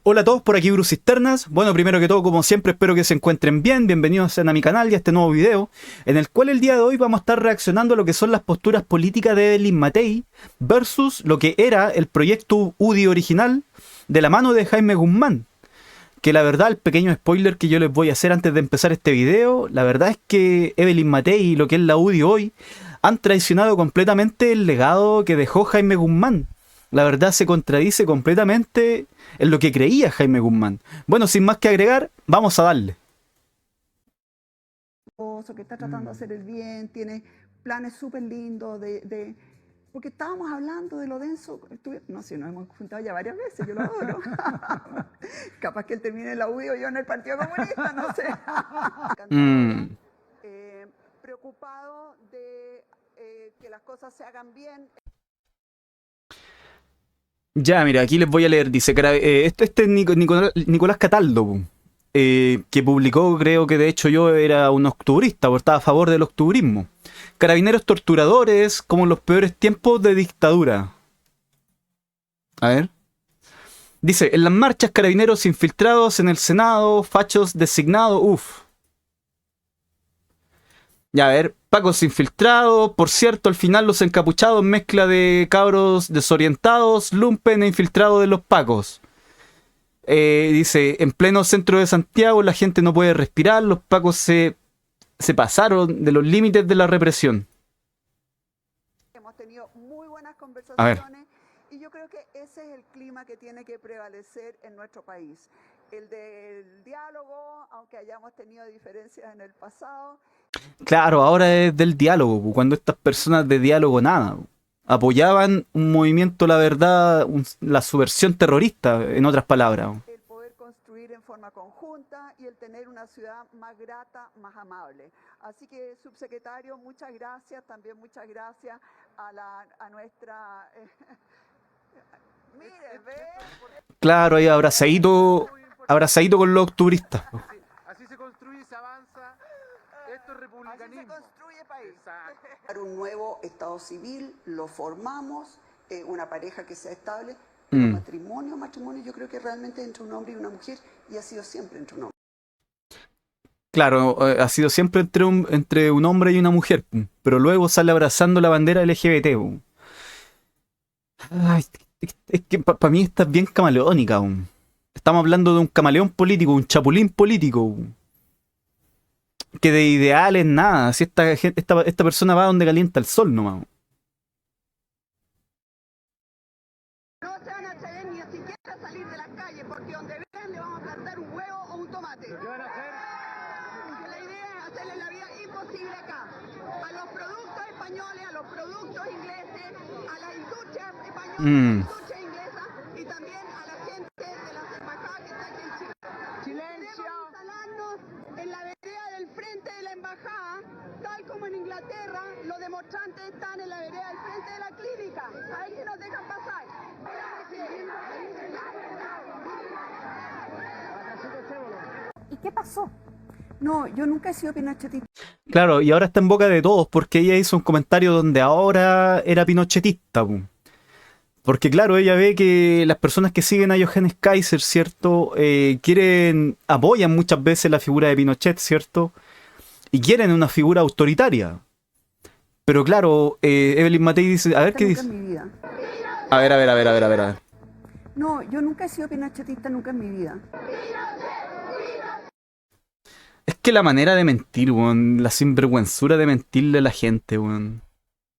Hola a todos, por aquí Bruce Cisternas. Bueno, primero que todo, como siempre, espero que se encuentren bien. Bienvenidos sean a mi canal y a este nuevo video, en el cual el día de hoy vamos a estar reaccionando a lo que son las posturas políticas de Evelyn Matei versus lo que era el proyecto UDI original de la mano de Jaime Guzmán. Que la verdad, el pequeño spoiler que yo les voy a hacer antes de empezar este video, la verdad es que Evelyn Matei y lo que es la UDI hoy han traicionado completamente el legado que dejó Jaime Guzmán. La verdad se contradice completamente en lo que creía Jaime Guzmán. Bueno, sin más que agregar, vamos a darle. Que está tratando de hacer el bien, tiene planes súper lindos porque estábamos hablando de lo denso. No sé, nos hemos juntado ya varias veces, yo lo adoro. Capaz que él termine en la UDI o yo en el Partido Comunista, no sé. Preocupado de que las cosas se hagan bien. Ya, mira, aquí les voy a leer. Dice, este es Nicolás Cataldo, que publicó, creo que de hecho yo era un octubrista, porque estaba a favor del octubrismo. Carabineros torturadores, como en los peores tiempos de dictadura. A ver. Dice, en las marchas carabineros infiltrados en el Senado, fachos designados, Ya, a ver, pacos infiltrados, por cierto, al final los encapuchados, mezcla de cabros desorientados, lumpen e infiltrados de los pacos. Dice, en pleno centro de Santiago la gente no puede respirar, los pacos se pasaron de los límites de la represión. Hemos tenido muy buenas conversaciones. A ver. Y yo creo que ese es el clima que tiene que prevalecer en nuestro país. El del diálogo, aunque hayamos tenido diferencias en el pasado. Claro, ahora es del diálogo, cuando estas personas de diálogo nada. Apoyaban un movimiento, la verdad, la subversión terrorista, en otras palabras. El poder construir en forma conjunta y el tener una ciudad más grata, más amable. Así que, subsecretario, muchas gracias. También muchas gracias a nuestra... Mire, ve... Claro, ahí abrazadito con los octubristas. Así se construye y se avanza. Esto es republicanismo. Así se construye país. Un nuevo estado civil, lo formamos, una pareja que sea estable. Matrimonio, yo creo que realmente entre un hombre y una mujer, y ha sido siempre entre un hombre. Claro, ha sido siempre entre un hombre y una mujer, pero luego sale abrazando la bandera LGBT. Ay, es que para mí esta es bien camaleónica. Estamos hablando de un camaleón político, un chapulín político. Que de ideales nada. Si esta persona va donde calienta el sol nomás. No se van a atrever ni siquiera a salir de las calles, porque donde vean le vamos a plantar un huevo o un tomate. ¿Qué van a hacer? Porque la idea es hacerle la vida imposible acá. A los productos españoles, a los productos ingleses, a las industrias españolas, a las industrias inglesas y también a la gente de las embajadas que está aquí en Chile. ¡Silencio! Queremos instalarnos en la vereda del frente de la embajada, tal como en Inglaterra, los demonstrantes están en la vereda del frente de la clínica. A ver si nos dejan pasar. ¿Y qué pasó? No, yo nunca he sido pinochetista. Claro, y ahora está en boca de todos porque ella hizo un comentario donde ahora era pinochetista. Porque claro, ella ve que las personas que siguen a Johannes Kaiser, ¿cierto? Apoyan muchas veces la figura de Pinochet, ¿cierto? Y quieren una figura autoritaria. Pero claro, Evelyn Matei dice, a ver qué dice. Nunca en mi vida. A ver. No, yo nunca he sido pinochetista, nunca en mi vida. Es que la manera de mentir, weón, la sinvergüenzura de mentirle a la gente, weón.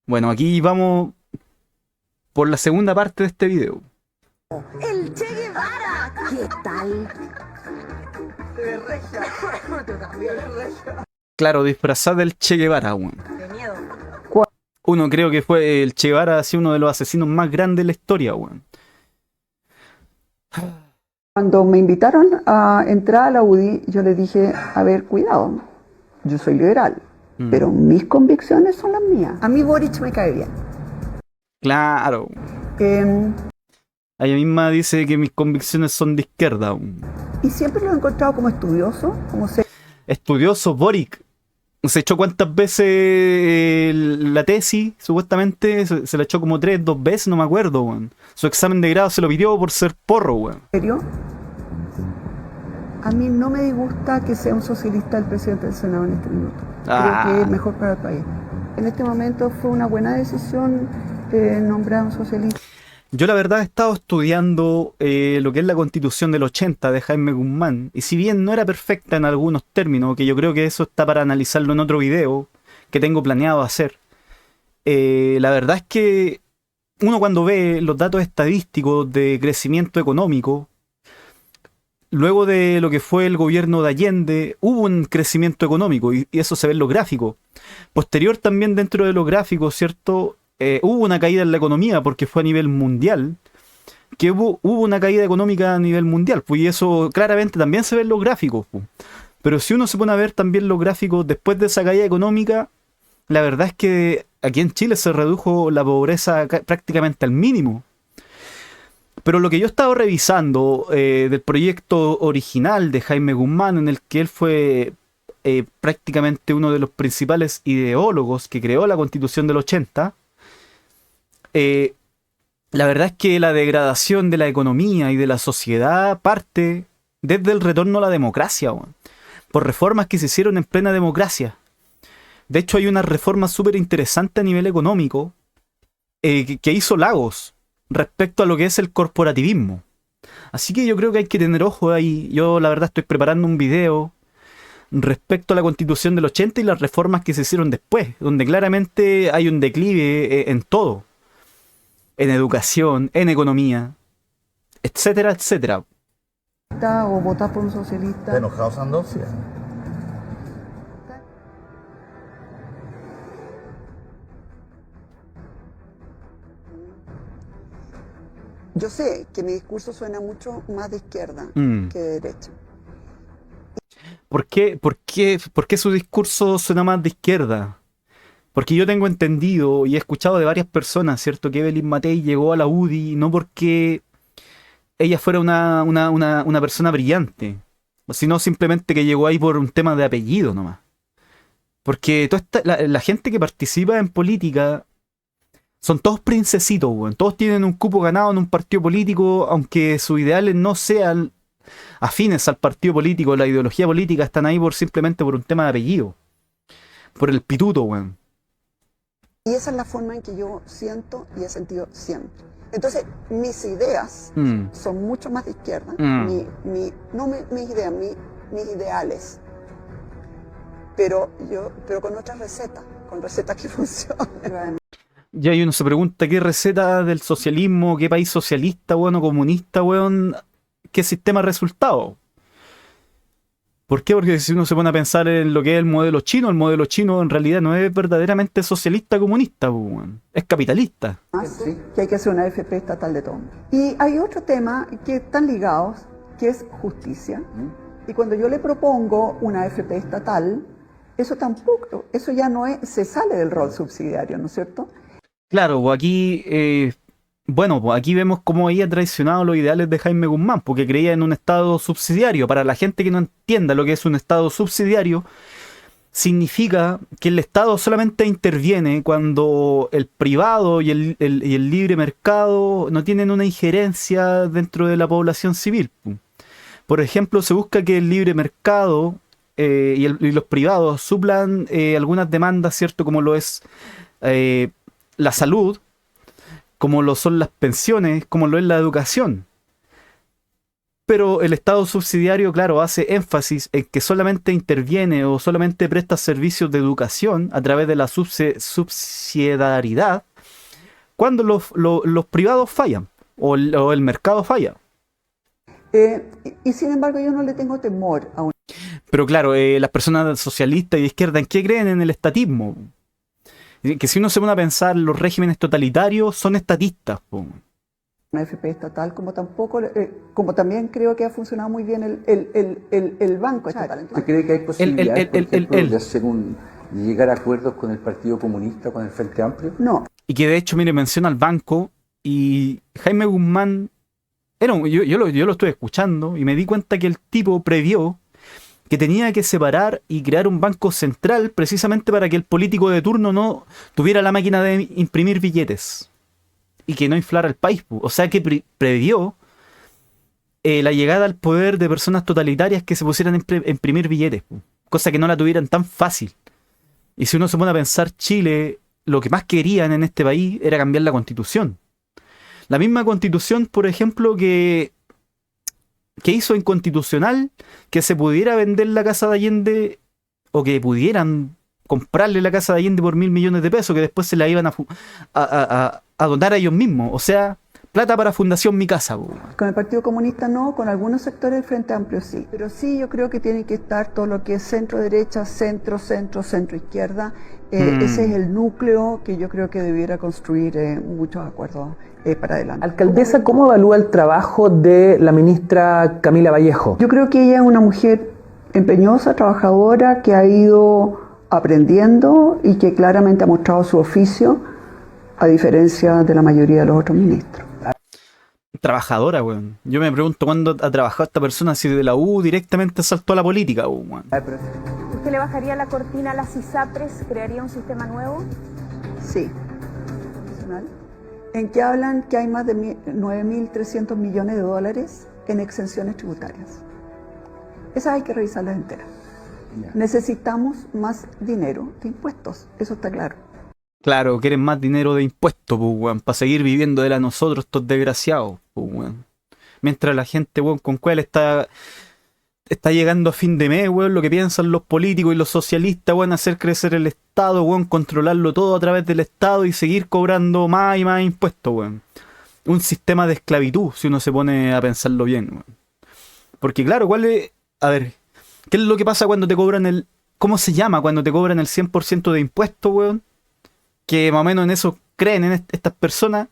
Bueno, aquí vamos por la segunda parte de este video. ¡El Che Guevara! ¿Qué tal? Claro, disfrazada del Che Guevara, weón. De miedo. Uno creo que fue el Che Guevara, así uno de los asesinos más grandes de la historia, weón. Cuando me invitaron a entrar a la UDI, yo les dije, a ver, cuidado, yo soy liberal, pero mis convicciones son las mías. A mí Boric me cae bien. Claro. Ella misma dice que mis convicciones son de izquierda, weón. Y siempre lo he encontrado como estudioso, como Estudioso Boric. Se echó cuántas veces la tesis, supuestamente, se la echó como 2 veces, no me acuerdo, weón. Su examen de grado se lo pidió por ser porro, weón. serio. A mí no me disgusta que sea un socialista el presidente del Senado en este minuto. Creo que es mejor para el país. En este momento fue una buena decisión nombrar a un socialista. Yo la verdad he estado estudiando lo que es la Constitución del 80 de Jaime Guzmán, y si bien no era perfecta en algunos términos, que yo creo que eso está para analizarlo en otro video que tengo planeado hacer, la verdad es que uno cuando ve los datos estadísticos de crecimiento económico, luego de lo que fue el gobierno de Allende, hubo un crecimiento económico, y eso se ve en los gráficos. Posterior también dentro de los gráficos, ¿cierto? Hubo una caída en la economía porque fue a nivel mundial, que hubo una caída económica a nivel mundial, pues, y eso claramente también se ve en los gráficos, pues. Pero si uno se pone a ver también los gráficos después de esa caída económica, la verdad es que aquí en Chile se redujo la pobreza prácticamente al mínimo. Pero lo que yo he estado revisando del proyecto original de Jaime Guzmán, en el que él fue prácticamente uno de los principales ideólogos que creó la Constitución del 80, la verdad es que la degradación de la economía y de la sociedad parte desde el retorno a la democracia, por reformas que se hicieron en plena democracia. De hecho, hay una reforma súper interesante a nivel económico que hizo Lagos respecto a lo que es el corporativismo. Así que yo creo que hay que tener ojo ahí. Yo la verdad estoy preparando un video respecto a la Constitución del 80 y las reformas que se hicieron después, donde claramente hay un declive en todo. En educación, en economía, etcétera, etcétera. O votar por un socialista. ¿Está enojado Sandoz? Yo sé que mi discurso suena mucho más de izquierda que de derecha. ¿Por qué su discurso suena más de izquierda? Porque yo tengo entendido y he escuchado de varias personas, ¿cierto? Que Evelyn Matei llegó a la UDI no porque ella fuera una persona brillante, sino simplemente que llegó ahí por un tema de apellido nomás. Porque la gente que participa en política son todos princesitos, weón. Todos tienen un cupo ganado en un partido político, aunque sus ideales no sean afines al partido político, la ideología política, están ahí simplemente por un tema de apellido. Por el pituto, weón. Y esa es la forma en que yo siento y he sentido siempre. Entonces, mis ideas son mucho más de izquierda. No mis ideas, mis ideales. Pero con otras recetas, con recetas que funcionan. Y ahí uno se pregunta qué receta del socialismo, qué país socialista, weón, o comunista, weón, qué sistema resultado. ¿Por qué? Porque si uno se pone a pensar en lo que es el modelo chino en realidad no es verdaderamente socialista comunista, weón. Es capitalista. Sí. Que hay que hacer una AFP estatal de todo. Y hay otro tema que están ligados, que es justicia. Y cuando yo le propongo una AFP estatal, eso ya no se sale del rol subsidiario, ¿no es cierto? Claro, pues aquí, pues aquí vemos cómo ella ha traicionado los ideales de Jaime Guzmán, porque creía en un Estado subsidiario. Para la gente que no entienda lo que es un Estado subsidiario, significa que el Estado solamente interviene cuando el privado y el libre mercado no tienen una injerencia dentro de la población civil. Por ejemplo, se busca que el libre mercado y los privados suplan algunas demandas, ¿cierto? Como lo es la salud, como lo son las pensiones, como lo es la educación. Pero el Estado subsidiario, claro, hace énfasis en que solamente interviene o solamente presta servicios de educación a través de la subsidiariedad cuando los privados fallan o el mercado falla. Y sin embargo yo no le tengo temor a un... Pero claro, las personas socialistas y de izquierda, ¿en qué creen? En el estatismo. Que si uno se pone a pensar, los regímenes totalitarios son estatistas. Una AFP estatal, como también creo que ha funcionado muy bien el banco estatal. ¿Usted cree que hay posibilidades, por ejemplo, de hacer llegar a acuerdos con el Partido Comunista, con el Frente Amplio? No. Y que de hecho, mire, menciona al banco, y Jaime Guzmán, yo lo estuve escuchando y me di cuenta que el tipo previó que tenía que separar y crear un banco central precisamente para que el político de turno no tuviera la máquina de imprimir billetes y que no inflara el país. O sea que previó la llegada al poder de personas totalitarias que se pusieran a imprimir billetes, po. Cosa que no la tuvieran tan fácil. Y si uno se pone a pensar, Chile, lo que más querían en este país era cambiar la constitución. La misma constitución, por ejemplo, que hizo inconstitucional que se pudiera vender la casa de Allende, o que pudieran comprarle la casa de Allende por 1.000 millones de pesos, que después se la iban a donar a ellos mismos. O sea, plata para Fundación Mi Casa, po. Con el Partido Comunista no, con algunos sectores del Frente Amplio sí. Pero sí, yo creo que tiene que estar todo lo que es centro-derecha, centro-izquierda. Ese es el núcleo que yo creo que debiera construir muchos acuerdos para adelante. Alcaldesa, ¿cómo evalúa el trabajo de la ministra Camila Vallejo? Yo creo que ella es una mujer empeñosa, trabajadora, que ha ido aprendiendo y que claramente ha mostrado su oficio, a diferencia de la mayoría de los otros ministros. Trabajadora, weón. Yo me pregunto cuándo ha trabajado esta persona, si de la U directamente saltó a la política, weón. ¿Usted le bajaría la cortina a las ISAPRES? ¿Crearía un sistema nuevo? Sí. En que hablan que hay más de 9.300 millones de dólares en exenciones tributarias. Esas hay que revisarlas enteras. Necesitamos más dinero de impuestos, eso está claro. Claro, quieren más dinero de impuestos, pues, weón, para seguir viviendo de la nosotros, estos desgraciados, pues, weón. Mientras la gente, weón, con cuál está llegando a fin de mes, weón, lo que piensan los políticos y los socialistas, weón, hacer crecer el Estado, weón, controlarlo todo a través del Estado y seguir cobrando más y más impuestos, weón. Un sistema de esclavitud, si uno se pone a pensarlo bien, weón. Porque claro, a ver, ¿qué es lo que pasa cuando te cobran ¿cómo se llama cuando te cobran el 100% de impuestos, weón? Que más o menos en eso creen en estas personas.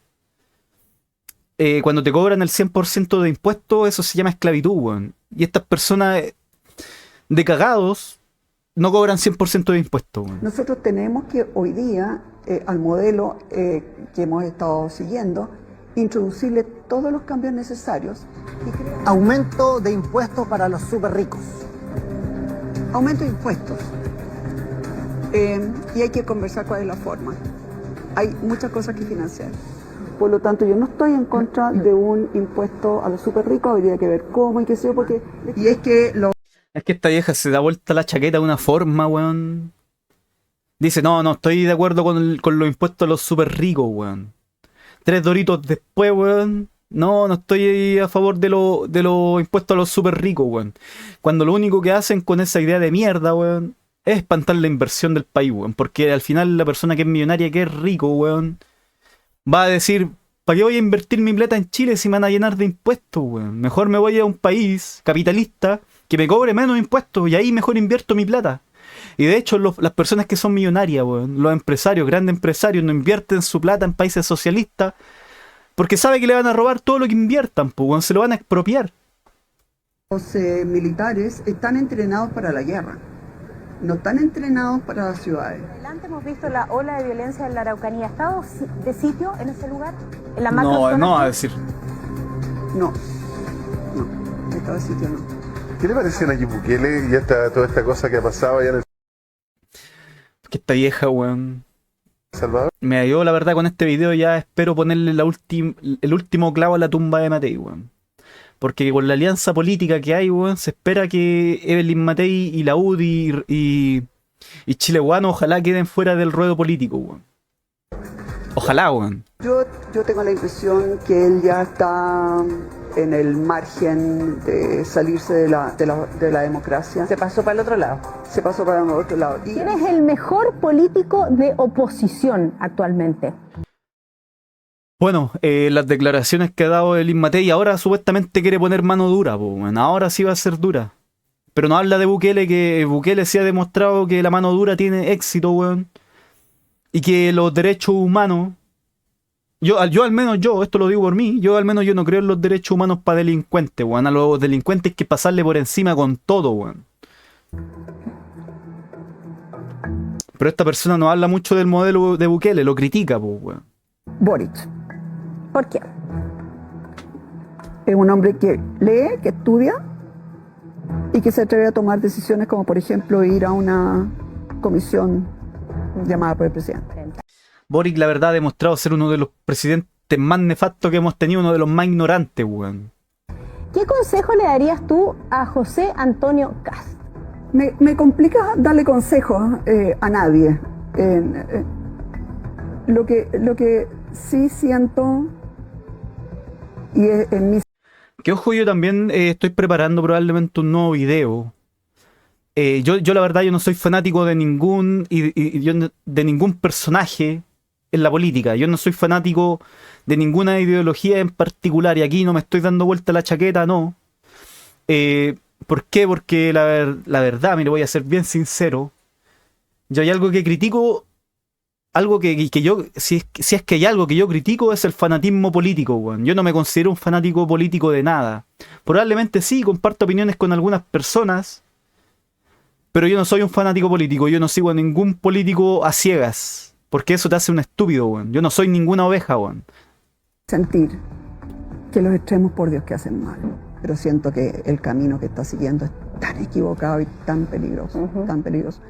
Cuando te cobran el 100% de impuestos, eso se llama esclavitud, weón. Y estas personas de cagados no cobran 100% de impuestos, weón. Nosotros tenemos que hoy día, al modelo que hemos estado siguiendo, introducirle todos los cambios necesarios. Aumento de impuestos para los súper ricos. Aumento de impuestos. Y hay que conversar cuál es la forma. Hay muchas cosas que financiar. Por lo tanto, yo no estoy en contra de un impuesto a los súper ricos, habría que ver cómo y qué sé yo, porque... Y es que Es que esta vieja se da vuelta la chaqueta de una forma, weón. Dice, no estoy de acuerdo con los impuestos a los súper ricos, weón. 3 doritos después, weón. No estoy a favor de los impuestos a los súper ricos, weón. Cuando lo único que hacen con esa idea de mierda, weón, es espantar la inversión del país, weón. Porque al final la persona que es millonaria, que es rico, weón, va a decir, ¿para qué voy a invertir mi plata en Chile si me van a llenar de impuestos, weón? Mejor me voy a un país capitalista que me cobre menos impuestos y ahí mejor invierto mi plata. Y de hecho las personas que son millonarias, weón, los empresarios, grandes empresarios, no invierten su plata en países socialistas porque sabe que le van a robar todo lo que inviertan, pues, weón, se lo van a expropiar. los militares están entrenados para la guerra, no están entrenados para las ciudades. Adelante hemos visto la ola de violencia en la Araucanía. ¿Ha estado de sitio en ese lugar? ¿En la No, a decir. No, estaba de sitio no. ¿Qué le parece a Nayib Bukele y toda esta cosa que ha pasado allá en El Que esta vieja, weón, Salvador? me dio la verdad con este video. Ya espero ponerle el último clavo a la tumba de Matei, weón. Porque con la alianza política que hay, weón, se espera que Evelyn Matei y la UDI y Chile Guano ojalá queden fuera del ruedo político, weón. Ojalá, weón. Yo tengo la impresión que él ya está en el margen de salirse de la democracia. Se pasó para el otro lado. Se pasó para el otro lado. ¿Quién es el mejor político de oposición actualmente? Bueno, las declaraciones que ha dado Evelyn Matei, ahora supuestamente quiere poner mano dura, po, weón. Ahora sí va a ser dura. Pero no habla de Bukele, que Bukele sí ha demostrado que la mano dura tiene éxito, weón. Y que los derechos humanos... Yo al menos, esto lo digo por mí, yo no creo en los derechos humanos para delincuentes, weón. A los delincuentes hay que pasarle por encima con todo, weón. Pero esta persona no habla mucho del modelo de Bukele, lo critica, pues, weón. Boric ¿Por qué? es un hombre que lee, que estudia y que se atreve a tomar decisiones como, por ejemplo, ir a una comisión llamada por el presidente. Boric, la verdad, ha demostrado ser uno de los presidentes más nefastos que hemos tenido, uno de los más ignorantes, weón. ¿Qué consejo le darías tú a José Antonio Kast? Me complica darle consejos a nadie. Lo que sí siento, y en mi... Que ojo, yo también estoy preparando probablemente un nuevo video. Yo la verdad, yo no soy fanático de de ningún personaje en la política. Yo no soy fanático de ninguna ideología en particular. Y aquí no me estoy dando vuelta la chaqueta, no. ¿Por qué? Porque la verdad, mire, voy a ser bien sincero. Yo hay algo que critico, algo que yo, si es que hay algo que yo critico, es el fanatismo político, weón. Yo no me considero un fanático político de nada. Probablemente sí, comparto opiniones con algunas personas, pero yo no soy un fanático político. Yo no sigo a ningún político a ciegas, porque eso te hace un estúpido, weón. Yo no soy ninguna oveja, weón. sentir que los extremos, por Dios, que hacen mal. Pero siento que el camino que está siguiendo es tan equivocado y tan peligroso, tan peligroso.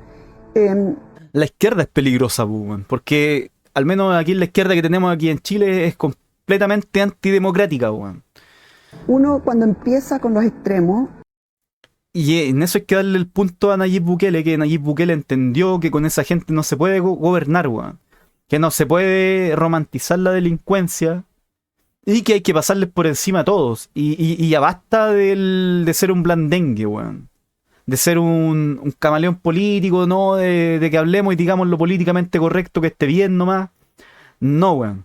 La izquierda es peligrosa, weón, porque al menos aquí la izquierda que tenemos aquí en Chile es completamente antidemocrática, weón. Uno cuando empieza con los extremos... Y en eso hay que darle el punto a Nayib Bukele, que Nayib Bukele entendió que con esa gente no se puede gobernar, weón. Que no se puede romantizar la delincuencia y que hay que pasarles por encima a todos. Y ya basta de ser un blandengue, weón. De ser un camaleón político, ¿no? De que hablemos y digamos lo políticamente correcto, que esté bien nomás. No, weón.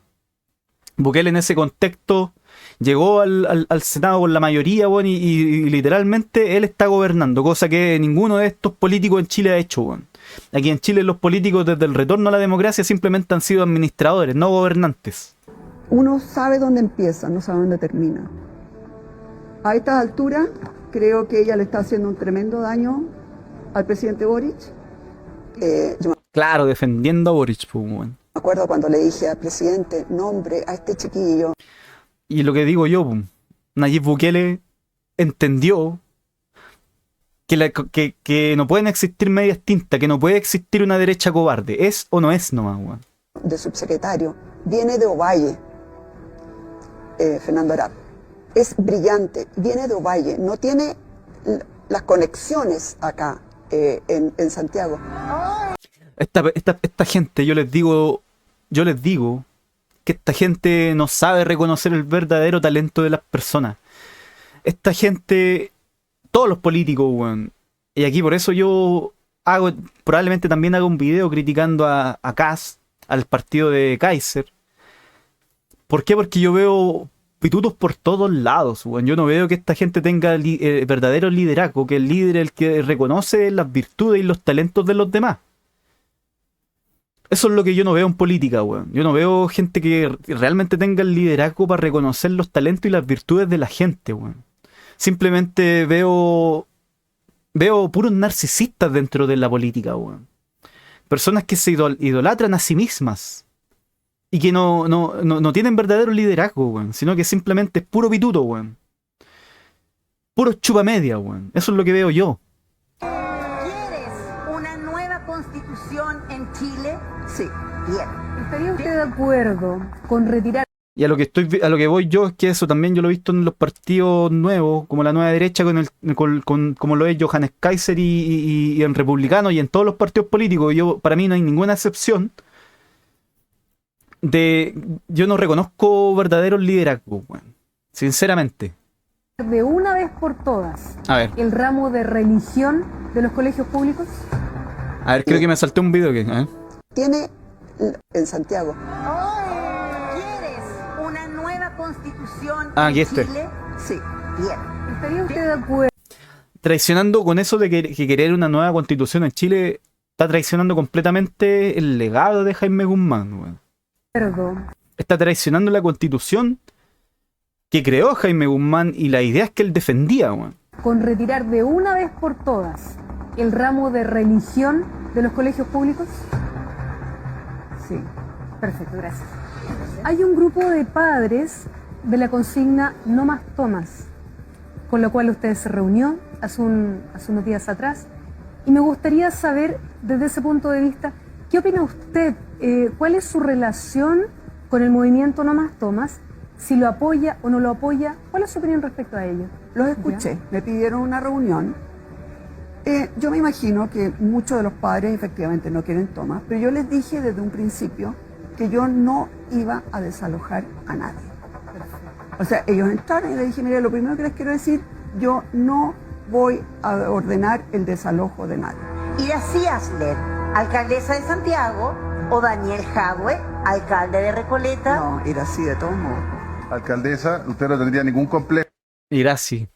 Bukele en ese contexto llegó al Senado con la mayoría, weón, y literalmente él está gobernando, cosa que ninguno de estos políticos en Chile ha hecho, weón. Aquí en Chile los políticos desde el retorno a la democracia simplemente han sido administradores, no gobernantes. Uno sabe dónde empieza, no sabe dónde termina. A estas alturas, creo que ella le está haciendo un tremendo daño al presidente Boric. Yo Claro, defendiendo a Boric, pues, weón. me acuerdo cuando le dije al presidente, nombre a este chiquillo. Y lo que digo yo, pum, Nayib Bukele entendió que no pueden existir medias tintas, que no puede existir una derecha cobarde. ¿Es o no es nomás, weón? De subsecretario, viene de Ovalle, Fernando Arap. Es brillante, viene de Ovalle, no tiene las conexiones acá en Santiago. Esta gente, yo les digo que esta gente no sabe reconocer el verdadero talento de las personas. Esta gente, todos los políticos, weón. Y aquí por eso yo probablemente también hago un video criticando a Kast, al partido de Kaiser. ¿Por qué? Porque yo veo pitutos por todos lados, weón. Yo no veo que esta gente tenga verdadero liderazgo, que el líder es el que reconoce las virtudes y los talentos de los demás. Eso es lo que yo no veo en política, weón. Yo no veo gente que realmente tenga el liderazgo para reconocer los talentos y las virtudes de la gente, weón. Simplemente veo puros narcisistas dentro de la política, weón. Personas que se idolatran a sí mismas y que no tienen verdadero liderazgo, weón, sino que simplemente es puro pituto, weón. Puro chupamedia, weón. Eso es lo que veo yo. ¿Quieres una nueva constitución en Chile? Sí, bien. ¿Estaría usted de acuerdo con retirar? Y a lo que voy yo es que eso también yo lo he visto en los partidos nuevos, como la nueva derecha, como lo es Johannes Kaiser y en Republicano y en todos los partidos políticos. Para mí no hay ninguna excepción yo no reconozco verdaderos liderazgos, weón. Sinceramente. De una vez por todas, A ver, el ramo de religión de los colegios públicos. creo que me salté un video que. Tiene en Santiago. ¿Quieres una nueva constitución Aquí en este. Chile? Sí, bien. ¿Estaría usted de acuerdo? Traicionando con eso de que querer una nueva constitución en Chile, está traicionando completamente el legado de Jaime Guzmán, weón. Está traicionando la constitución que creó Jaime Guzmán y las ideas que él defendía, weón. Con retirar de una vez por todas el ramo de religión de los colegios públicos. Sí, perfecto, gracias. Hay un grupo de padres de la consigna No Más Tomas, con la cual usted se reunió hace unos días atrás, y me gustaría saber, desde ese punto de vista, ¿qué opina usted? ¿Cuál es su relación con el movimiento No Más Tomas? Si lo apoya o no lo apoya, ¿cuál es su opinión respecto a ello? Los escuché, me pidieron una reunión. Yo me imagino que muchos de los padres efectivamente no quieren tomas, pero yo les dije desde un principio que yo no iba a desalojar a nadie. O sea, ellos entraron y les dije, mire, lo primero que les quiero decir, yo no voy a ordenar el desalojo de nadie. Iracy Asler, alcaldesa de Santiago, o Daniel Jadwe, alcalde de Recoleta. No, Iracy de todos modos. Alcaldesa, usted no tendría ningún complejo. Iracy.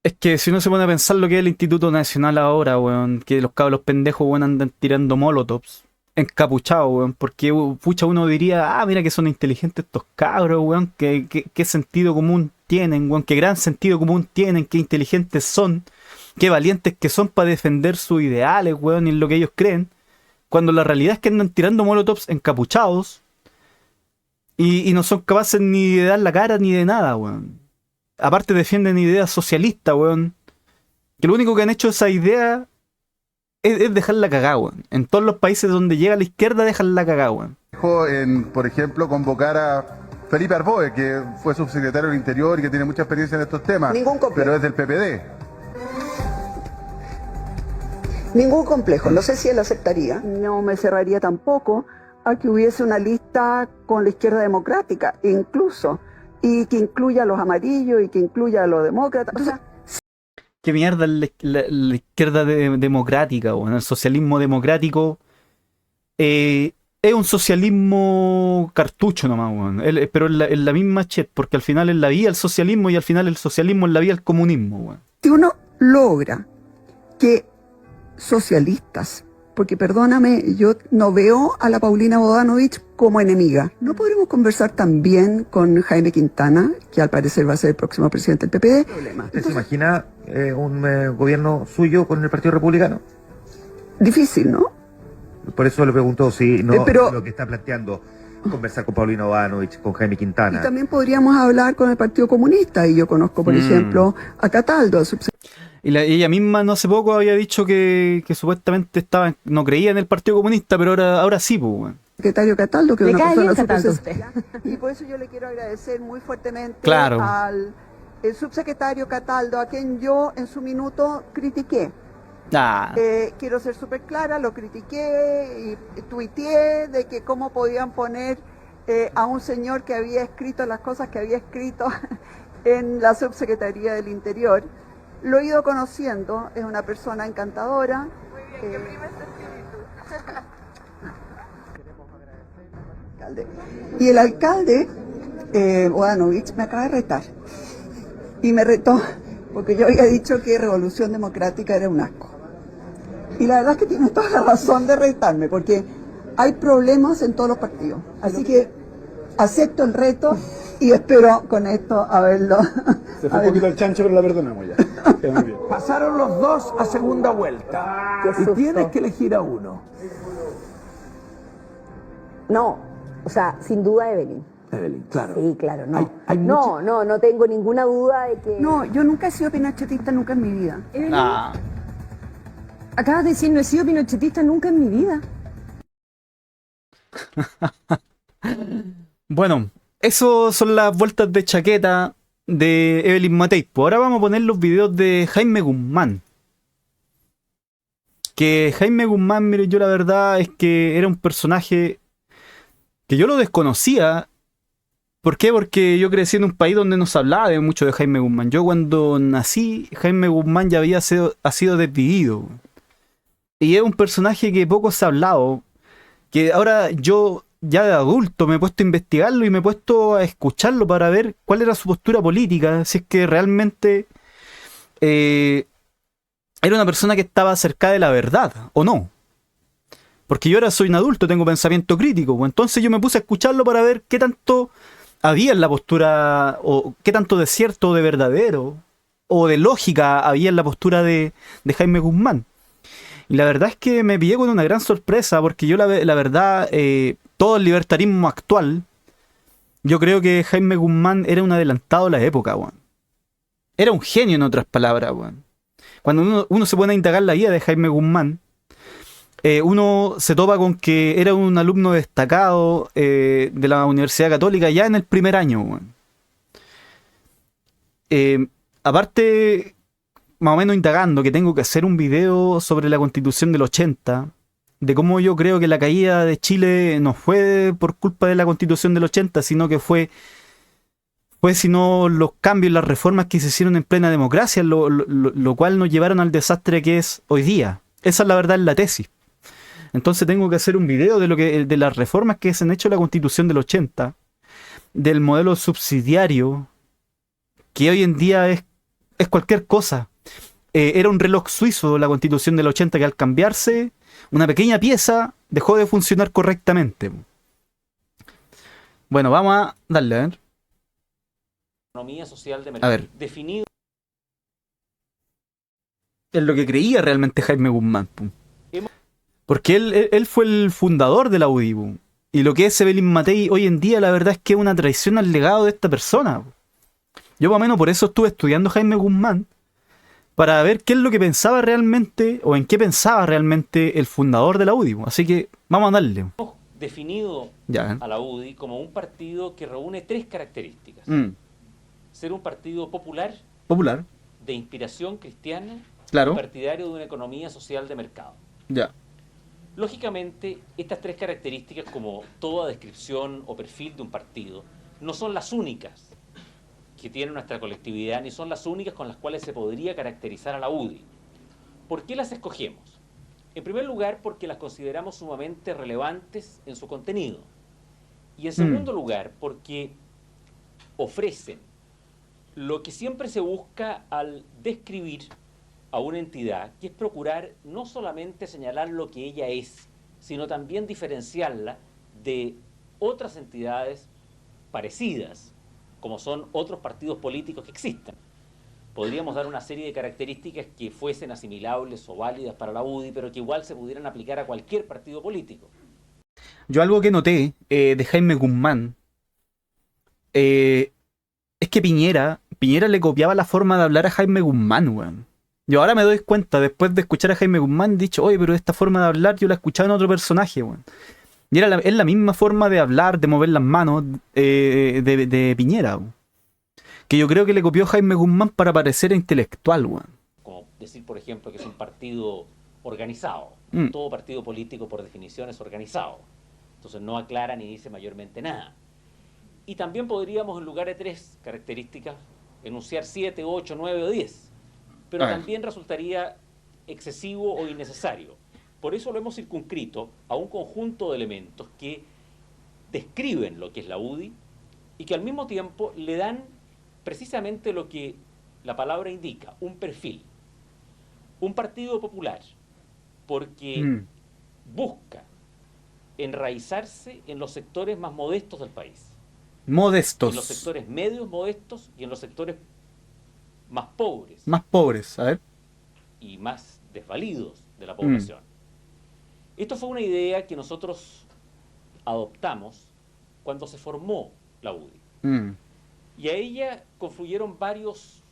Es que si uno se pone a pensar lo que es el Instituto Nacional ahora, weón, que los cabros pendejos, weón, andan tirando molotovs, encapuchados, weón, porque pucha uno diría, ah, mira que son inteligentes estos cabros, weón, qué sentido común tienen, weón, qué gran sentido común tienen, qué inteligentes son, qué valientes que son para defender sus ideales, weón, y en lo que ellos creen, cuando la realidad es que andan tirando molotovs encapuchados y no son capaces ni de dar la cara ni de nada, weón. Aparte defienden ideas socialistas, weón. Que lo único que han hecho esa idea es dejarla cagada, weón. En todos los países donde llega la izquierda dejan la cagada, weón. En, por ejemplo, convocar a Felipe Arboe, que fue subsecretario del Interior y que tiene mucha experiencia en estos temas. Ningún complejo. Pero es del PPD. Ningún complejo, no sé si él aceptaría. No me cerraría tampoco a que hubiese una lista con la izquierda democrática, incluso, y que incluya a los amarillos y que incluya a los demócratas. O sea, qué mierda la izquierda democrática, weón. El socialismo democrático es un socialismo cartucho nomás, weón. Pero en la misma chet, porque al final es la vía el socialismo y al final el socialismo es la vía el comunismo, weón. si uno logra que socialistas, porque perdóname, yo no veo a la Paulina Bodanovich como enemiga. ¿No podremos conversar también con Jaime Quintana, que al parecer va a ser el próximo presidente del PPD? ¿Usted se imagina un gobierno suyo con el Partido Republicano? Difícil, ¿no? Por eso le pregunto si no pero, lo que está planteando conversar con Paulina Bodanovich, con Jaime Quintana. Y también podríamos hablar con el Partido Comunista, y yo conozco, por ejemplo, a Cataldo, a y ella misma no hace poco había dicho que supuestamente no creía en el Partido Comunista, pero ahora sí, pues, weón. Secretario Cataldo, que es una persona Cataldo usted. Y por eso yo le quiero agradecer muy fuertemente al subsecretario Cataldo, a quien yo en su minuto critiqué. Quiero ser súper clara, lo critiqué y tuiteé de que cómo podían poner a un señor que había escrito las cosas que había escrito en la subsecretaría del Interior. Lo he ido conociendo, es una persona encantadora. Muy bien, que prima ese espíritu. Y el alcalde, Bodanovich, me acaba de retar. Y me retó, porque yo había dicho que Revolución Democrática era un asco. Y la verdad es que tiene toda la razón de retarme, porque hay problemas en todos los partidos. Así que acepto el reto y espero con esto haberlo... Se fue un poquito al chancho, pero la perdonamos ya. Muy bien. Pasaron los dos a segunda vuelta. Y tienes que elegir a uno. No, o sea, sin duda Evelyn. Evelyn, claro. Sí, claro, no. No tengo ninguna duda de que... No, yo nunca he sido pinochetista, nunca en mi vida. Evelyn, acabas de decir, no he sido pinochetista nunca en mi vida. Bueno, eso son las vueltas de chaqueta de Evelyn Matei. Pues ahora vamos a poner los videos de Jaime Guzmán. Que Jaime Guzmán, mire, yo la verdad es que era un personaje que yo lo desconocía. ¿Por qué? Porque yo crecí en un país donde no se hablaba de mucho de Jaime Guzmán. Yo cuando nací, Jaime Guzmán ya ha sido desvivido. Y es un personaje que poco se ha hablado. Que ahora yo, ya de adulto, me he puesto a investigarlo y me he puesto a escucharlo para ver cuál era su postura política. Si es que realmente era una persona que estaba cerca de la verdad, o no. Porque yo ahora soy un adulto, tengo pensamiento crítico. Pues entonces yo me puse a escucharlo para ver qué tanto había en la postura, o qué tanto de cierto o de verdadero, o de lógica había en la postura de Jaime Guzmán. Y la verdad es que me pillé con una gran sorpresa, porque yo la verdad, todo el libertarismo actual, yo creo que Jaime Guzmán era un adelantado a la época, weón. Era un genio, en otras palabras, weón. Cuando uno se pone a indagar la vida de Jaime Guzmán, uno se topa con que era un alumno destacado de la Universidad Católica ya en el primer año, weón. aparte, más o menos indagando, que tengo que hacer un video sobre la Constitución del 80, de cómo yo creo que la caída de Chile no fue por culpa de la Constitución del 80, sino que fue sino los cambios, las reformas que se hicieron en plena democracia, lo cual nos llevaron al desastre que es hoy día. Esa es la verdad en la tesis. Entonces tengo que hacer un video de las reformas que se han hecho en la Constitución del 80, del modelo subsidiario, que hoy en día es cualquier cosa. Era un reloj suizo la Constitución del 80 que al cambiarse una pequeña pieza dejó de funcionar correctamente. Bueno, vamos a darle, a ver. Economía social de mercado. A ver. Definido. Es lo que creía realmente Jaime Guzmán. Porque él fue el fundador de la UDI. Y lo que es Evelyn Matei hoy en día, la verdad es que es una traición al legado de esta persona. Yo más o menos por eso estuve estudiando a Jaime Guzmán, para ver qué es lo que pensaba realmente, o en qué pensaba realmente el fundador de la UDI. Así que vamos a darle. Definido Ya. a la UDI como un partido que reúne 3 características. Ser un partido popular, de inspiración cristiana, Claro. y partidario de una economía social de mercado. Ya. Lógicamente, estas 3 características, como toda descripción o perfil de un partido, no son las únicas que tiene nuestra colectividad, ni son las únicas con las cuales se podría caracterizar a la UDI. ¿Por qué las escogemos? En primer lugar, porque las consideramos sumamente relevantes en su contenido. Y en segundo lugar, porque ofrecen lo que siempre se busca al describir a una entidad, que es procurar no solamente señalar lo que ella es, sino también diferenciarla de otras entidades parecidas, como son otros partidos políticos que existen. Podríamos dar una serie de características que fuesen asimilables o válidas para la UDI, pero que igual se pudieran aplicar a cualquier partido político. Yo algo que noté de Jaime Guzmán es que Piñera le copiaba la forma de hablar a Jaime Guzmán, weón. Yo ahora me doy cuenta, después de escuchar a Jaime Guzmán, he dicho, oye, pero esta forma de hablar yo la escuchaba en otro personaje, weón. Y es la misma forma de hablar, de mover las manos de Piñera, weón. Que yo creo que le copió Jaime Guzmán para parecer intelectual, weón. Como decir, por ejemplo, que es un partido organizado. Todo partido político, por definición, es organizado. Entonces no aclara ni dice mayormente nada. Y también podríamos, en lugar de 3 características, enunciar 7, 8, 9 o 10. Pero también resultaría excesivo o innecesario. Por eso lo hemos circunscrito a un conjunto de elementos que describen lo que es la UDI y que al mismo tiempo le dan precisamente lo que la palabra indica, un perfil. Un partido popular, porque busca enraizarse en los sectores más modestos del país. Modestos. En los sectores medios modestos y en los sectores más pobres. Más pobres, a ver. Y más desvalidos de la población. Esto fue una idea que nosotros adoptamos cuando se formó la UDI. Y a ella confluyeron varios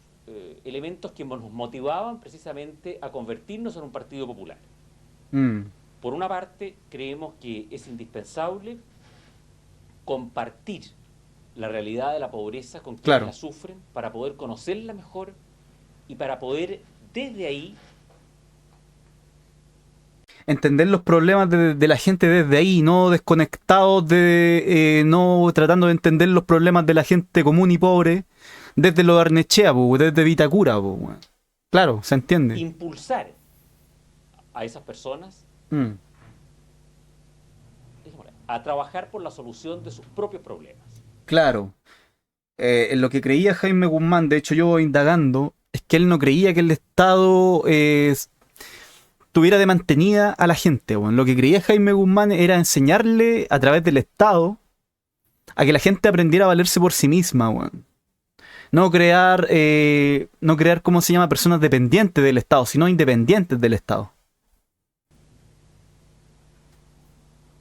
elementos que nos motivaban precisamente a convertirnos en un partido popular. Por una parte, creemos que es indispensable compartir la realidad de la pobreza con quienes la sufren para poder conocerla mejor y para poder desde ahí entender los problemas de la gente desde ahí, no desconectados no tratando de entender los problemas de la gente común y pobre desde lo de Arnechea, desde Vitacura. Claro, se entiende. Impulsar a esas personas a trabajar por la solución de sus propios problemas. Claro. En lo que creía Jaime Guzmán, de hecho yo indagando, es que él no creía que el Estado tuviera de mantenida a la gente. Bueno. Lo que creía Jaime Guzmán era enseñarle a través del Estado a que la gente aprendiera a valerse por sí misma. Bueno. No crear, ¿cómo se llama? Personas dependientes del Estado, sino independientes del Estado.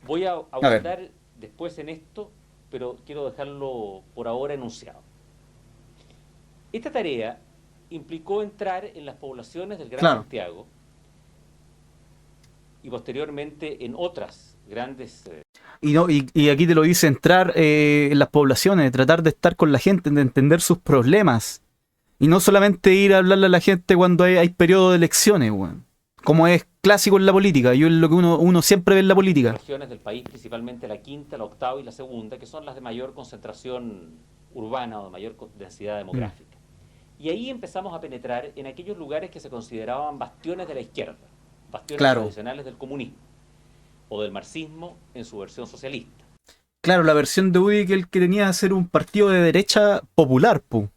Voy a abundar después en esto, pero quiero dejarlo por ahora enunciado. Esta tarea implicó entrar en las poblaciones del Gran Santiago y posteriormente en otras grandes... Y aquí te lo dice, entrar en las poblaciones, tratar de estar con la gente, de entender sus problemas Y no solamente ir a hablarle a la gente cuando hay periodo de elecciones, weón. Como es clásico en la política, yo es lo que uno siempre ve en la política. Regiones del país, principalmente la quinta, la octava y la segunda, que son las de mayor concentración urbana o de mayor densidad demográfica. Y ahí empezamos a penetrar en aquellos lugares que se consideraban bastiones de la izquierda, bastiones tradicionales del comunismo o del marxismo en su versión socialista. Claro, la versión de UDI que el que tenía que ser un partido de derecha popular, po.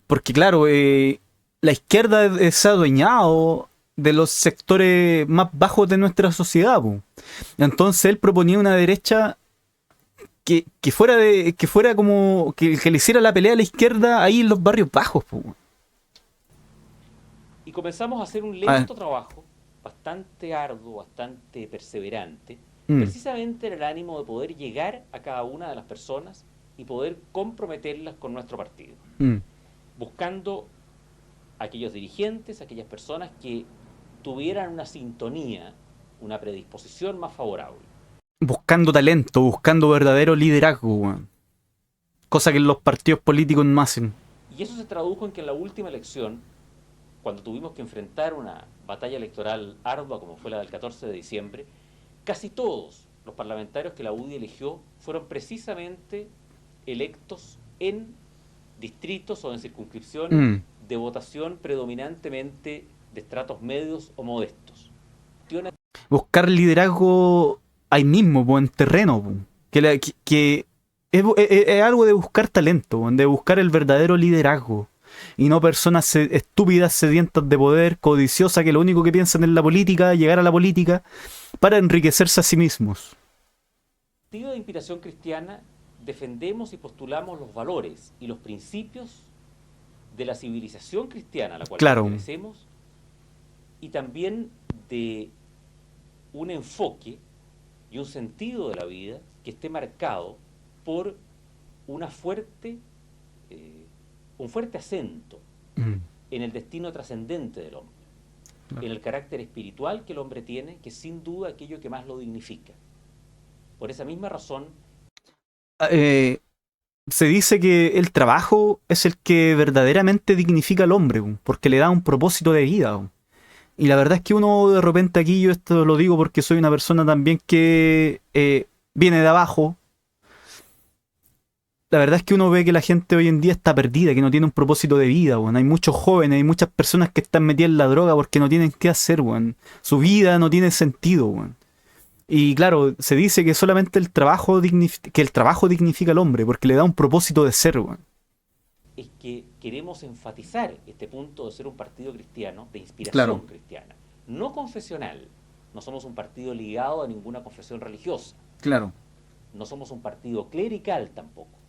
Porque claro, la izquierda se ha adueñado de los sectores más bajos de nuestra sociedad, po. Entonces él proponía una derecha que fuera como que le hiciera la pelea a la izquierda ahí en los barrios bajos, po. Y comenzamos a hacer un lento trabajo, bastante arduo, bastante perseverante, precisamente en el ánimo de poder llegar a cada una de las personas y poder comprometerlas con nuestro partido. Buscando aquellos dirigentes, aquellas personas que tuvieran una sintonía, una predisposición más favorable. Buscando talento, buscando verdadero liderazgo, weón. Cosa que los partidos políticos no hacen. Y eso se tradujo en que en la última elección, cuando tuvimos que enfrentar una batalla electoral ardua como fue la del 14 de diciembre, casi todos los parlamentarios que la UDI eligió fueron precisamente electos en distritos o en circunscripciones de votación predominantemente de estratos medios o modestos. Buscar liderazgo ahí mismo, po, en terreno, po. Que es algo de buscar talento, po, de buscar el verdadero liderazgo. Y no personas estúpidas, sedientas de poder, codiciosas, que lo único que piensan en la política, llegar a la política, para enriquecerse a sí mismos. En el sentido de inspiración cristiana, defendemos y postulamos los valores y los principios de la civilización cristiana a la cual pertenecemos, y también de un enfoque y un sentido de la vida que esté marcado por un fuerte acento en el destino trascendente del hombre, en el carácter espiritual que el hombre tiene, que es sin duda aquello que más lo dignifica. Por esa misma razón, se dice que el trabajo es el que verdaderamente dignifica al hombre, porque le da un propósito de vida. Y la verdad es que uno de repente aquí, yo esto lo digo porque soy una persona también que viene de abajo. La verdad es que uno ve que la gente hoy en día está perdida, que no tiene un propósito de vida, weón. Hay muchos jóvenes, hay muchas personas que están metidas en la droga porque no tienen qué hacer, weón. Su vida no tiene sentido, weón. Y claro, se dice que solamente el trabajo dignifica al hombre, porque le da un propósito de ser, weón. Es que queremos enfatizar este punto de ser un partido cristiano, de inspiración cristiana, no confesional. No somos un partido ligado a ninguna confesión religiosa. Claro. No somos un partido clerical tampoco,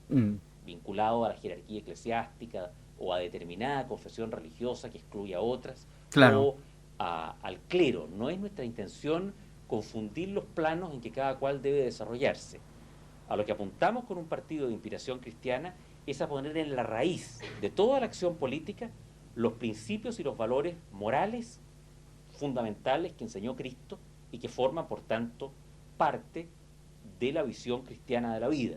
vinculado a la jerarquía eclesiástica o a determinada confesión religiosa que excluye a otras, o al clero. No es nuestra intención confundir los planos en que cada cual debe desarrollarse. A lo que apuntamos con un partido de inspiración cristiana es a poner en la raíz de toda la acción política los principios y los valores morales fundamentales que enseñó Cristo y que forman, por tanto, parte de la visión cristiana de la vida.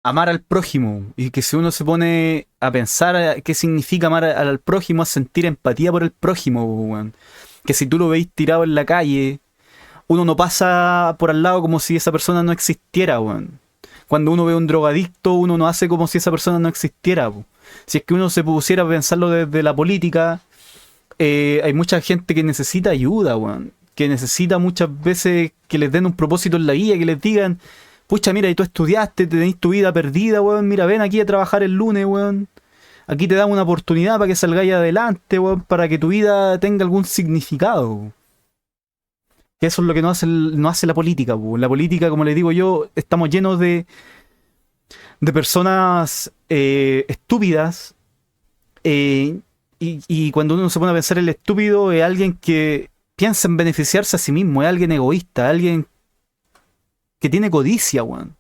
Amar al prójimo, y que si uno se pone a pensar qué significa amar al prójimo, es sentir empatía por el prójimo, weón. Que si tú lo veis tirado en la calle, uno no pasa por al lado como si esa persona no existiera, weón. Cuando uno ve a un drogadicto, uno no hace como si esa persona no existiera, weón. Si es que uno se pusiera a pensarlo desde la política, hay mucha gente que necesita ayuda, weón. Que necesita muchas veces que les den un propósito en la vida, que les digan, pucha, mira, y tú estudiaste, tenés tu vida perdida, weón, mira, ven aquí a trabajar el lunes, weón. Aquí te dan una oportunidad para que salgáis adelante, weón, para que tu vida tenga algún significado. Que eso es lo que no hace la política, weón. La política, como les digo yo, estamos llenos de personas estúpidas, y cuando uno se pone a pensar el estúpido es alguien que piensa en beneficiarse a sí mismo, es alguien egoísta, alguien que tiene codicia, weón.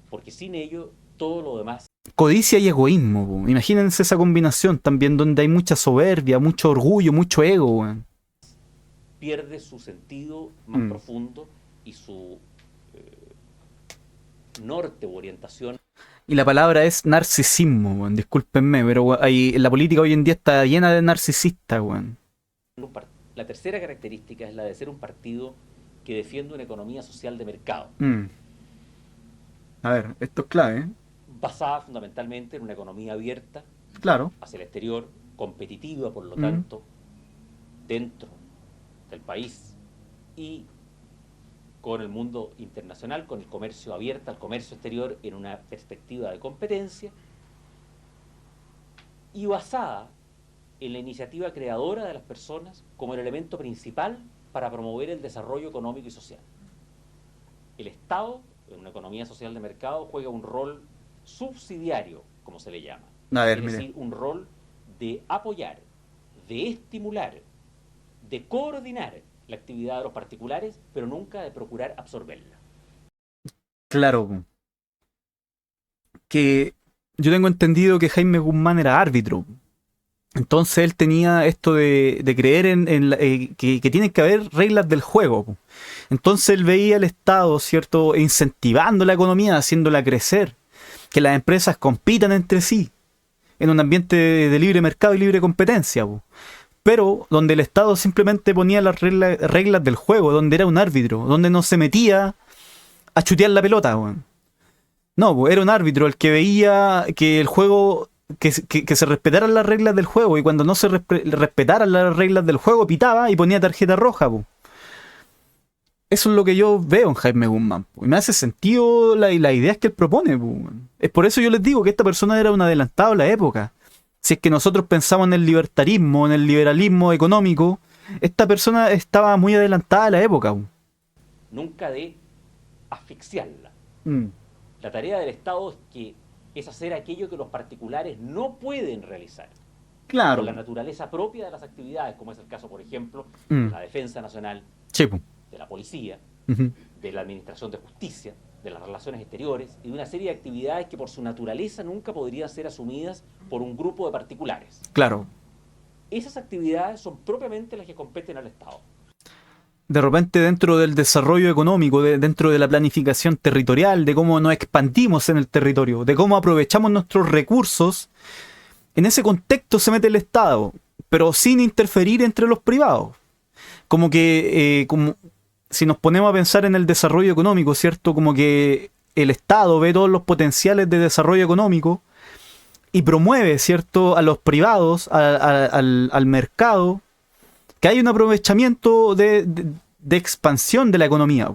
Porque sin ello, todo lo demás... Codicia y egoísmo, weón. Imagínense esa combinación también donde hay mucha soberbia, mucho orgullo, mucho ego, weón. Pierde su sentido más profundo y su norte u orientación. Y la palabra es narcisismo, weón. Discúlpenme, pero weón, la política hoy en día está llena de narcisistas, weón. La tercera característica es la de ser un partido que defiende una economía social de mercado. A ver, esto es clave, ¿eh? Basada fundamentalmente en una economía abierta, claro, hacia el exterior, competitiva, por lo tanto, dentro del país y con el mundo internacional, con el comercio abierto al comercio exterior en una perspectiva de competencia y basada en la iniciativa creadora de las personas como el elemento principal para promover el desarrollo económico y social. El Estado, en una economía social de mercado, juega un rol subsidiario, como se le llama. Es decir, un rol de apoyar, de estimular, de coordinar la actividad de los particulares, pero nunca de procurar absorberla. Claro. Que yo tengo entendido que Jaime Guzmán era árbitro. Entonces él tenía esto de creer que tiene que haber reglas del juego. Entonces él veía al Estado, ¿cierto?, incentivando la economía, haciéndola crecer, que las empresas compitan entre sí en un ambiente de libre mercado y libre competencia, pero donde el Estado simplemente ponía las reglas del juego, donde era un árbitro, donde no se metía a chutear la pelota. No, era un árbitro el que veía que el juego... Que se respetaran las reglas del juego, y cuando no se respetaran las reglas del juego pitaba y ponía tarjeta roja. Eso es lo que yo veo en Jaime Guzmán, y me hace sentido las ideas que él propone. Es por eso yo les digo que esta persona era un adelantado a la época. Si es que nosotros pensamos en el libertarismo, en el liberalismo económico, esta persona estaba muy adelantada a la época. Nunca de asfixiarla. La tarea del Estado es hacer aquello que los particulares no pueden realizar. Claro. Por la naturaleza propia de las actividades, como es el caso, por ejemplo, de la Defensa Nacional, de la Policía, de la Administración de Justicia, de las Relaciones Exteriores y de una serie de actividades que por su naturaleza nunca podrían ser asumidas por un grupo de particulares. Claro. Esas actividades son propiamente las que competen al Estado. De repente dentro del desarrollo económico, dentro de la planificación territorial, de cómo nos expandimos en el territorio, de cómo aprovechamos nuestros recursos, en ese contexto se mete el Estado, pero sin interferir entre los privados. Como que, si nos ponemos a pensar en el desarrollo económico, ¿cierto? Como que el Estado ve todos los potenciales de desarrollo económico y promueve, ¿cierto?, a los privados, al mercado, que hay un aprovechamiento de expansión de la economía.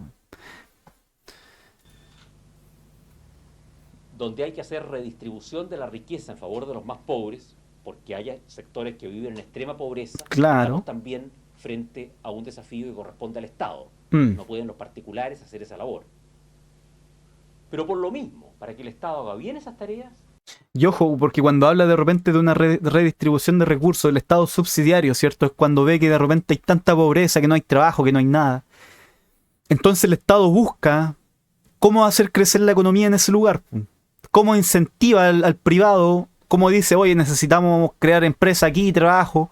Donde hay que hacer redistribución de la riqueza en favor de los más pobres, porque haya sectores que viven en extrema pobreza, claro, estamos también frente a un desafío que corresponde al Estado. No pueden los particulares hacer esa labor. Pero por lo mismo, para que el Estado haga bien esas tareas... Y ojo, porque cuando habla de repente de una redistribución de recursos del Estado subsidiario, ¿cierto? Es cuando ve que de repente hay tanta pobreza, que no hay trabajo, que no hay nada. Entonces el Estado busca cómo hacer crecer la economía en ese lugar. Cómo incentiva al privado, cómo dice, oye, necesitamos crear empresa aquí, trabajo.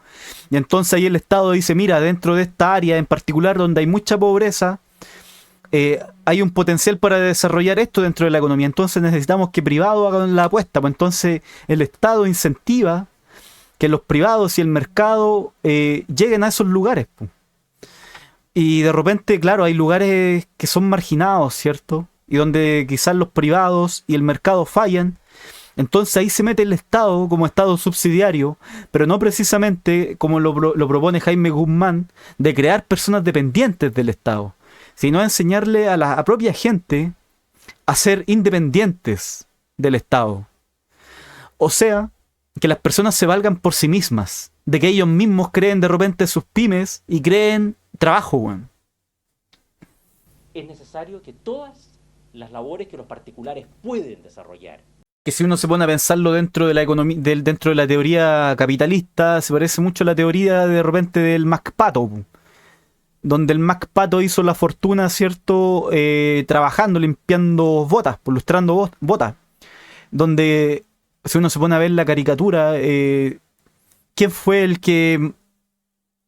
Y entonces ahí el Estado dice, mira, dentro de esta área en particular donde hay mucha pobreza, hay un potencial para desarrollar esto dentro de la economía, entonces necesitamos que privados hagan la apuesta. Pues entonces el Estado incentiva que los privados y el mercado lleguen a esos lugares. Y de repente, claro, hay lugares que son marginados, ¿cierto? Y donde quizás los privados y el mercado fallan. Entonces ahí se mete el Estado como Estado subsidiario, pero no precisamente como lo propone Jaime Guzmán, de crear personas dependientes del Estado, sino enseñarle a la propia gente a ser independientes del Estado. O sea, que las personas se valgan por sí mismas, de que ellos mismos creen de repente sus pymes y creen trabajo, weón. Es necesario que todas las labores que los particulares pueden desarrollar, que si uno se pone a pensarlo dentro de la economía, dentro de la teoría capitalista, se parece mucho a la teoría de repente del MacPato, donde el MacPato hizo la fortuna, ¿cierto?, trabajando, limpiando botas, lustrando botas, donde si uno se pone a ver la caricatura, ¿quién fue el que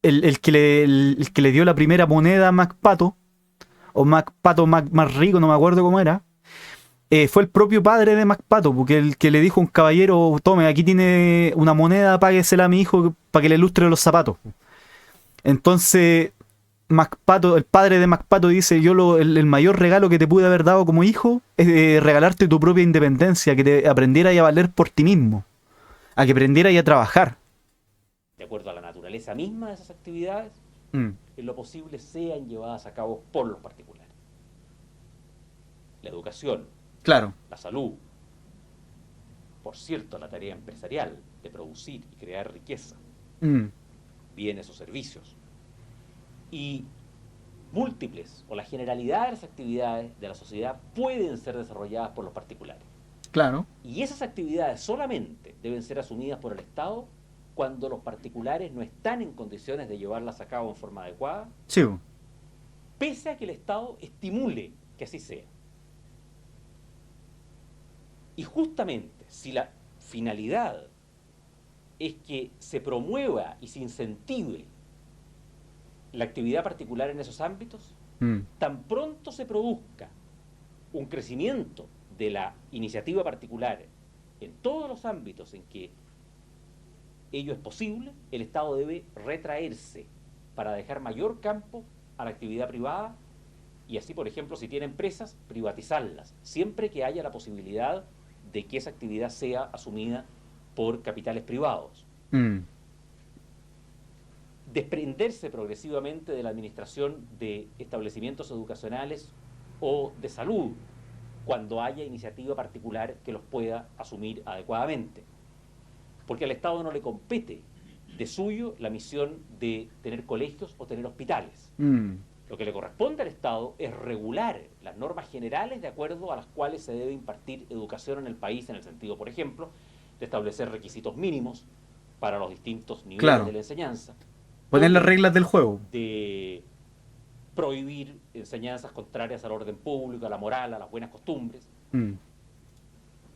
le dio la primera moneda a MacPato? O MacPato más rico, no me acuerdo cómo era. fue el propio padre de MacPato, porque el que le dijo a un caballero, tome, aquí tiene una moneda, páguesela a mi hijo para que le ilustre los zapatos. Entonces, MacPato, el padre de MacPato dice, el mayor regalo que te pude haber dado como hijo es regalarte tu propia independencia, que te aprendieras a valer por ti mismo, a que aprendieras a trabajar. De acuerdo a la naturaleza misma de esas actividades, en lo posible sean llevadas a cabo por los particulares. La educación, claro, la salud, por cierto, la tarea empresarial de producir y crear riqueza, bienes o servicios, y múltiples o la generalidad de las actividades de la sociedad pueden ser desarrolladas por los particulares. Claro. Y esas actividades solamente deben ser asumidas por el Estado cuando los particulares no están en condiciones de llevarlas a cabo en forma adecuada, Sí. pese a que el Estado estimule que así sea. Y justamente, si la finalidad es que se promueva y se incentive la actividad particular en esos ámbitos, tan pronto se produzca un crecimiento de la iniciativa particular en todos los ámbitos en que ello es posible, el Estado debe retraerse para dejar mayor campo a la actividad privada y así, por ejemplo, si tiene empresas, privatizarlas, siempre que haya la posibilidad de que esa actividad sea asumida por capitales privados. Desprenderse progresivamente de la administración de establecimientos educacionales o de salud cuando haya iniciativa particular que los pueda asumir adecuadamente. Porque al Estado no le compete de suyo la misión de tener colegios o tener hospitales. Lo que le corresponde al Estado es regular las normas generales de acuerdo a las cuales se debe impartir educación en el país, en el sentido, por ejemplo, de establecer requisitos mínimos para los distintos niveles de la enseñanza. Poner las reglas del juego. De prohibir enseñanzas contrarias al orden público, a la moral, a las buenas costumbres.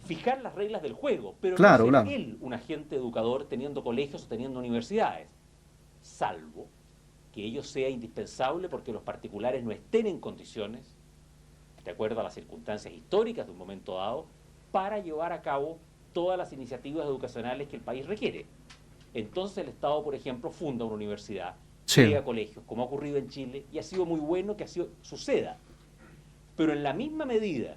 Fijar las reglas del juego, pero no ser él un agente educador teniendo colegios o teniendo universidades, salvo que ello sea indispensable porque los particulares no estén en condiciones, de acuerdo a las circunstancias históricas de un momento dado, para llevar a cabo todas las iniciativas educacionales que el país requiere. Entonces el Estado, por ejemplo, funda una universidad, crea colegios, como ha ocurrido en Chile, y ha sido muy bueno que así suceda. Pero en la misma medida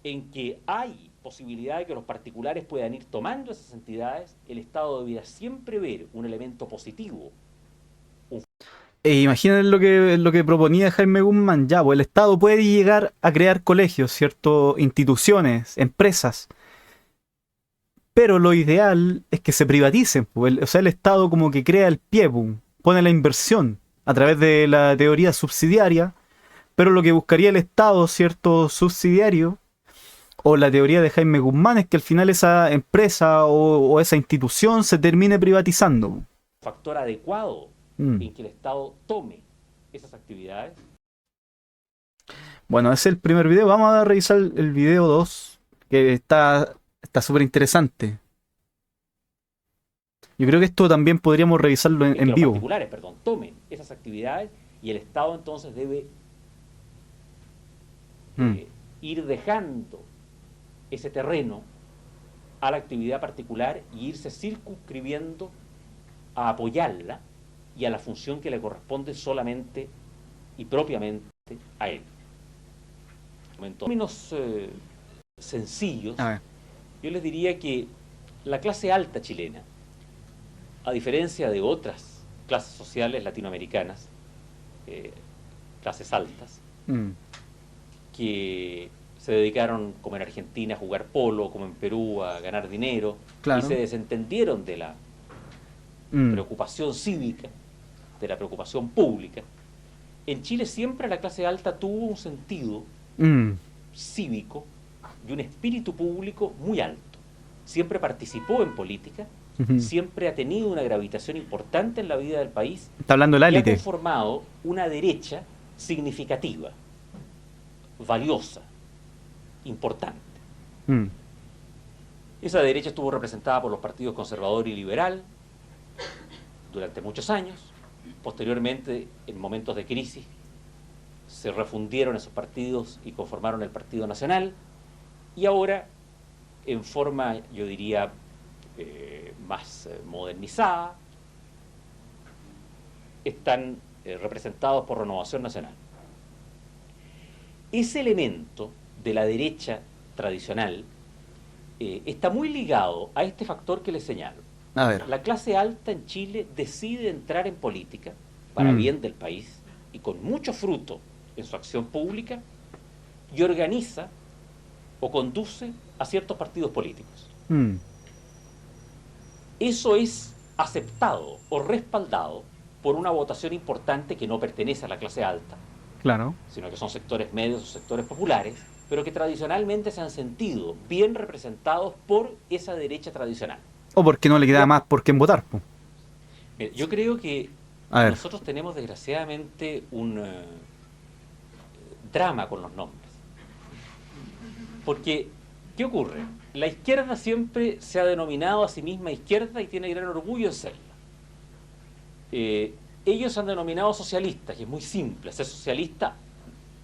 en que hay posibilidad de que los particulares puedan ir tomando esas entidades, el Estado debería siempre ver un elemento positivo. Imaginen lo que proponía Jaime Guzmán. Ya, pues el Estado puede llegar a crear colegios, ¿cierto? Instituciones, empresas. Pero lo ideal es que se privaticen. Pues, o sea, el Estado como que crea el pie, pone la inversión a través de la teoría subsidiaria. Pero lo que buscaría el Estado, ¿cierto? Subsidiario, o la teoría de Jaime Guzmán, es que al final esa empresa o esa institución se termine privatizando. Factor adecuado en que el Estado tome esas actividades. Bueno, ese es el primer video. Vamos a revisar el video 2, que está súper interesante. Yo creo que esto también podríamos revisarlo en vivo. Los particulares, tomen esas actividades y el Estado entonces debe ir dejando ese terreno a la actividad particular y irse circunscribiendo a apoyarla y a la función que le corresponde solamente y propiamente a él. En términos sencillos, yo les diría que la clase alta chilena, a diferencia de otras clases sociales latinoamericanas, clases altas, que se dedicaron, como en Argentina, a jugar polo, como en Perú, a ganar dinero, y se desentendieron de la preocupación cívica, de la preocupación pública. En Chile siempre la clase alta tuvo un sentido cívico y un espíritu público muy alto. Siempre participó en política, siempre ha tenido una gravitación importante en la vida del país. Está hablando de la élite. Y ha conformado una derecha significativa, valiosa, importante. Esa derecha estuvo representada por los partidos conservador y liberal durante muchos años. Posteriormente, en momentos de crisis, se refundieron esos partidos y conformaron el Partido Nacional. y ahora, en forma, yo diría, más modernizada, están representados por Renovación Nacional. Ese elemento de la derecha tradicional está muy ligado a este factor que les señalo. A ver. La clase alta en Chile decide entrar en política para bien del país y con mucho fruto en su acción pública, y organiza o conduce a ciertos partidos políticos. Eso es aceptado o respaldado por una votación importante que no pertenece a la clase alta, Claro. sino que son sectores medios o sectores populares, pero que tradicionalmente se han sentido bien representados por esa derecha tradicional. O porque no le queda más por quién votar. Po. Mira, yo creo que nosotros tenemos desgraciadamente un drama con los nombres. Porque, ¿qué ocurre? La izquierda siempre se ha denominado a sí misma izquierda y tiene gran orgullo en serla. Ellos se han denominado socialistas, y es muy simple. Ser socialista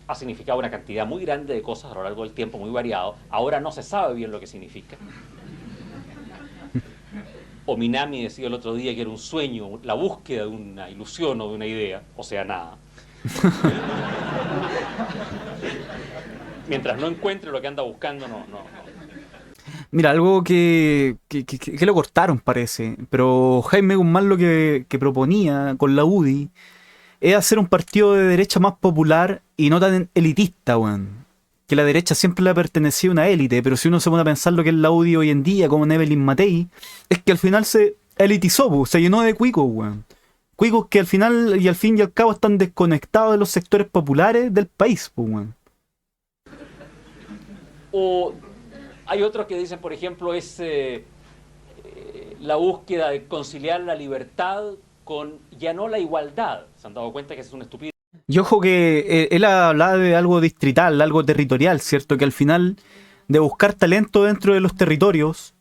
ha significado una cantidad muy grande de cosas a lo largo del tiempo, muy variado. Ahora no se sabe bien lo que significa. O Minami decía el otro día que era un sueño, la búsqueda de una ilusión o de una idea, o sea, nada. Mientras no encuentre lo que anda buscando, no. Mira, algo que lo cortaron parece, pero Jaime Guzmán lo que proponía con la UDI es hacer un partido de derecha más popular y no tan elitista, weón. Que la derecha siempre le pertenecía a una élite, pero si uno se pone a pensar lo que es la UDI hoy en día, como Evelyn Matei, es que al final se elitizó, po, se llenó de cuicos, weón. Cuicos que al final y al fin y al cabo están desconectados de los sectores populares del país, po, weón. O hay otros que dicen, por ejemplo, es la búsqueda de conciliar la libertad con ya no la igualdad. ¿Se han dado cuenta que es una estupidez? Y ojo que él hablaba de algo distrital, algo territorial, ¿cierto? Que al final de buscar talento dentro de los territorios,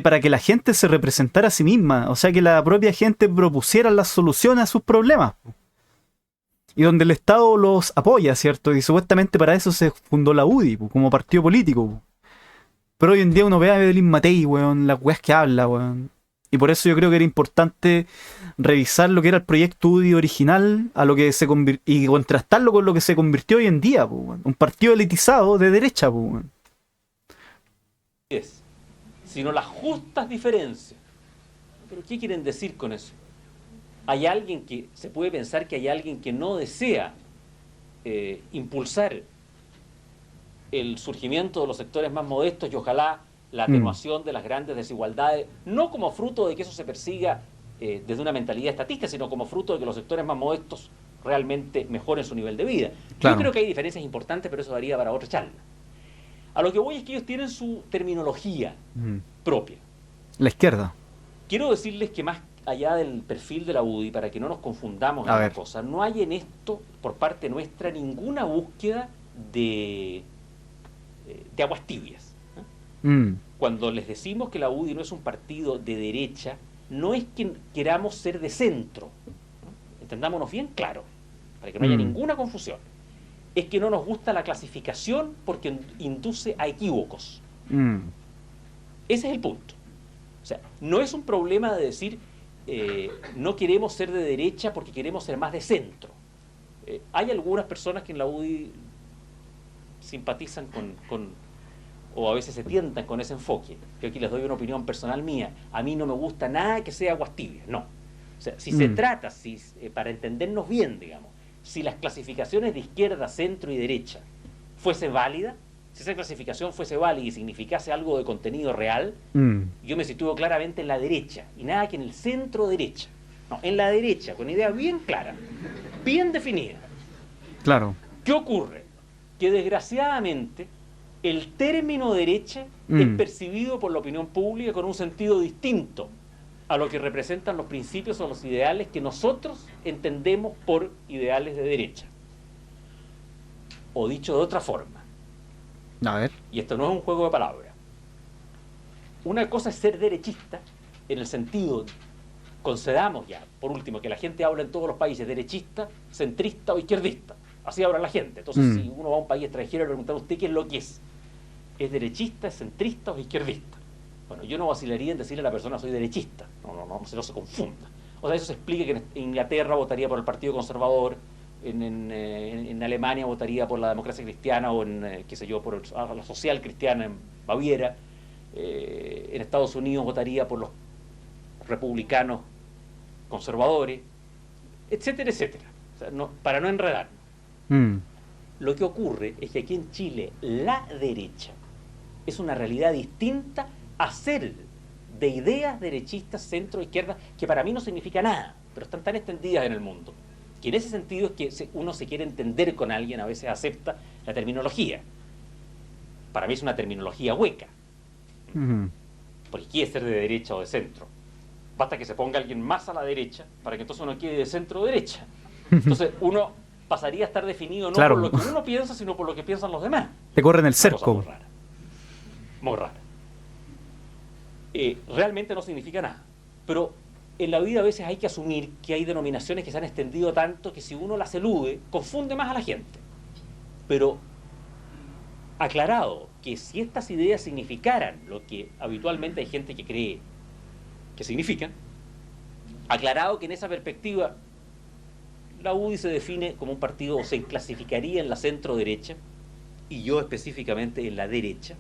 para que la gente se representara a sí misma, o sea, que la propia gente propusiera las soluciones a sus problemas. Y donde el Estado los apoya, ¿cierto? Y supuestamente para eso se fundó la UDI, como partido político. Pero hoy en día uno ve a Evelyn Matei, weón, las weas que habla, weón. Y por eso yo creo que era importante revisar lo que era el proyecto UDI original a lo que se y contrastarlo con lo que se convirtió hoy en día, weón. Un partido elitizado de derecha, weón. Sino las justas diferencias. ¿Pero qué quieren decir con eso? Hay alguien que, se puede pensar que hay alguien que no desea impulsar el surgimiento de los sectores más modestos y ojalá la atenuación de las grandes desigualdades, no como fruto de que eso se persiga desde una mentalidad estatista, sino como fruto de que los sectores más modestos realmente mejoren su nivel de vida. Claro. Yo creo que hay diferencias importantes, pero eso daría para otra charla. A lo que voy es que ellos tienen su terminología propia. La izquierda. Quiero decirles que más allá del perfil de la UDI, para que no nos confundamos en la cosa, no hay en esto, por parte nuestra, ninguna búsqueda de aguas tibias. Cuando les decimos que la UDI no es un partido de derecha, no es que queramos ser de centro, entendámonos bien claro, para que no haya ninguna confusión. Es que no nos gusta la clasificación porque induce a equívocos. Ese es el punto. O sea, no es un problema de decir no queremos ser de derecha porque queremos ser más de centro. Hay algunas personas que en la UDI simpatizan o a veces se tientan con ese enfoque. Yo aquí les doy una opinión personal mía. A mí no me gusta nada que sea aguas tibias, no. O sea, si se trata, para entendernos bien, digamos, si las clasificaciones de izquierda, centro y derecha fuese válida, si esa clasificación fuese válida y significase algo de contenido real, yo me sitúo claramente en la derecha, y nada que en el centro derecha. No, en la derecha, con idea bien clara, bien definida. Claro. ¿Qué ocurre? Que desgraciadamente el término derecha es percibido por la opinión pública con un sentido distinto a lo que representan los principios o los ideales que nosotros entendemos por ideales de derecha. O dicho de otra forma, a ver. Y esto no es un juego de palabras, una cosa es ser derechista en el sentido, concedamos ya, por último, que la gente habla en todos los países derechista, centrista o izquierdista, así habla la gente. Entonces si uno va a un país extranjero y le pregunta a usted qué es lo que es, ¿Es derechista, es centrista o es izquierdista? Bueno, yo no vacilaría en decirle a la persona no soy derechista, no se confunda. O sea, eso se explica que en Inglaterra votaría por el Partido Conservador, en Alemania votaría por la democracia cristiana o qué sé yo, por la social cristiana en Baviera, en Estados Unidos votaría por los republicanos conservadores, etcétera, etcétera. O sea, para no enredarnos. Lo que ocurre es que aquí en Chile la derecha es una realidad distinta a ser de ideas derechistas, centro, izquierda, que para mí no significa nada, pero están tan extendidas en el mundo, que en ese sentido es que uno se quiere entender con alguien, a veces acepta la terminología. Para mí es una terminología hueca, porque quiere ser de derecha o de centro. Basta que se ponga alguien más a la derecha para que entonces uno quede de centro o derecha. Entonces uno pasaría a estar definido no por lo que uno piensa, sino por lo que piensan los demás. Te corren el cerco. Muy rara. Muy rara. Realmente no significa nada. Pero en la vida a veces hay que asumir que hay denominaciones que se han extendido tanto que si uno las elude, confunde más a la gente. Pero aclarado que si estas ideas significaran lo que habitualmente hay gente que cree que significan, aclarado que en esa perspectiva la UDI se define como un partido, o se clasificaría en la centro-derecha, y yo específicamente en la derecha,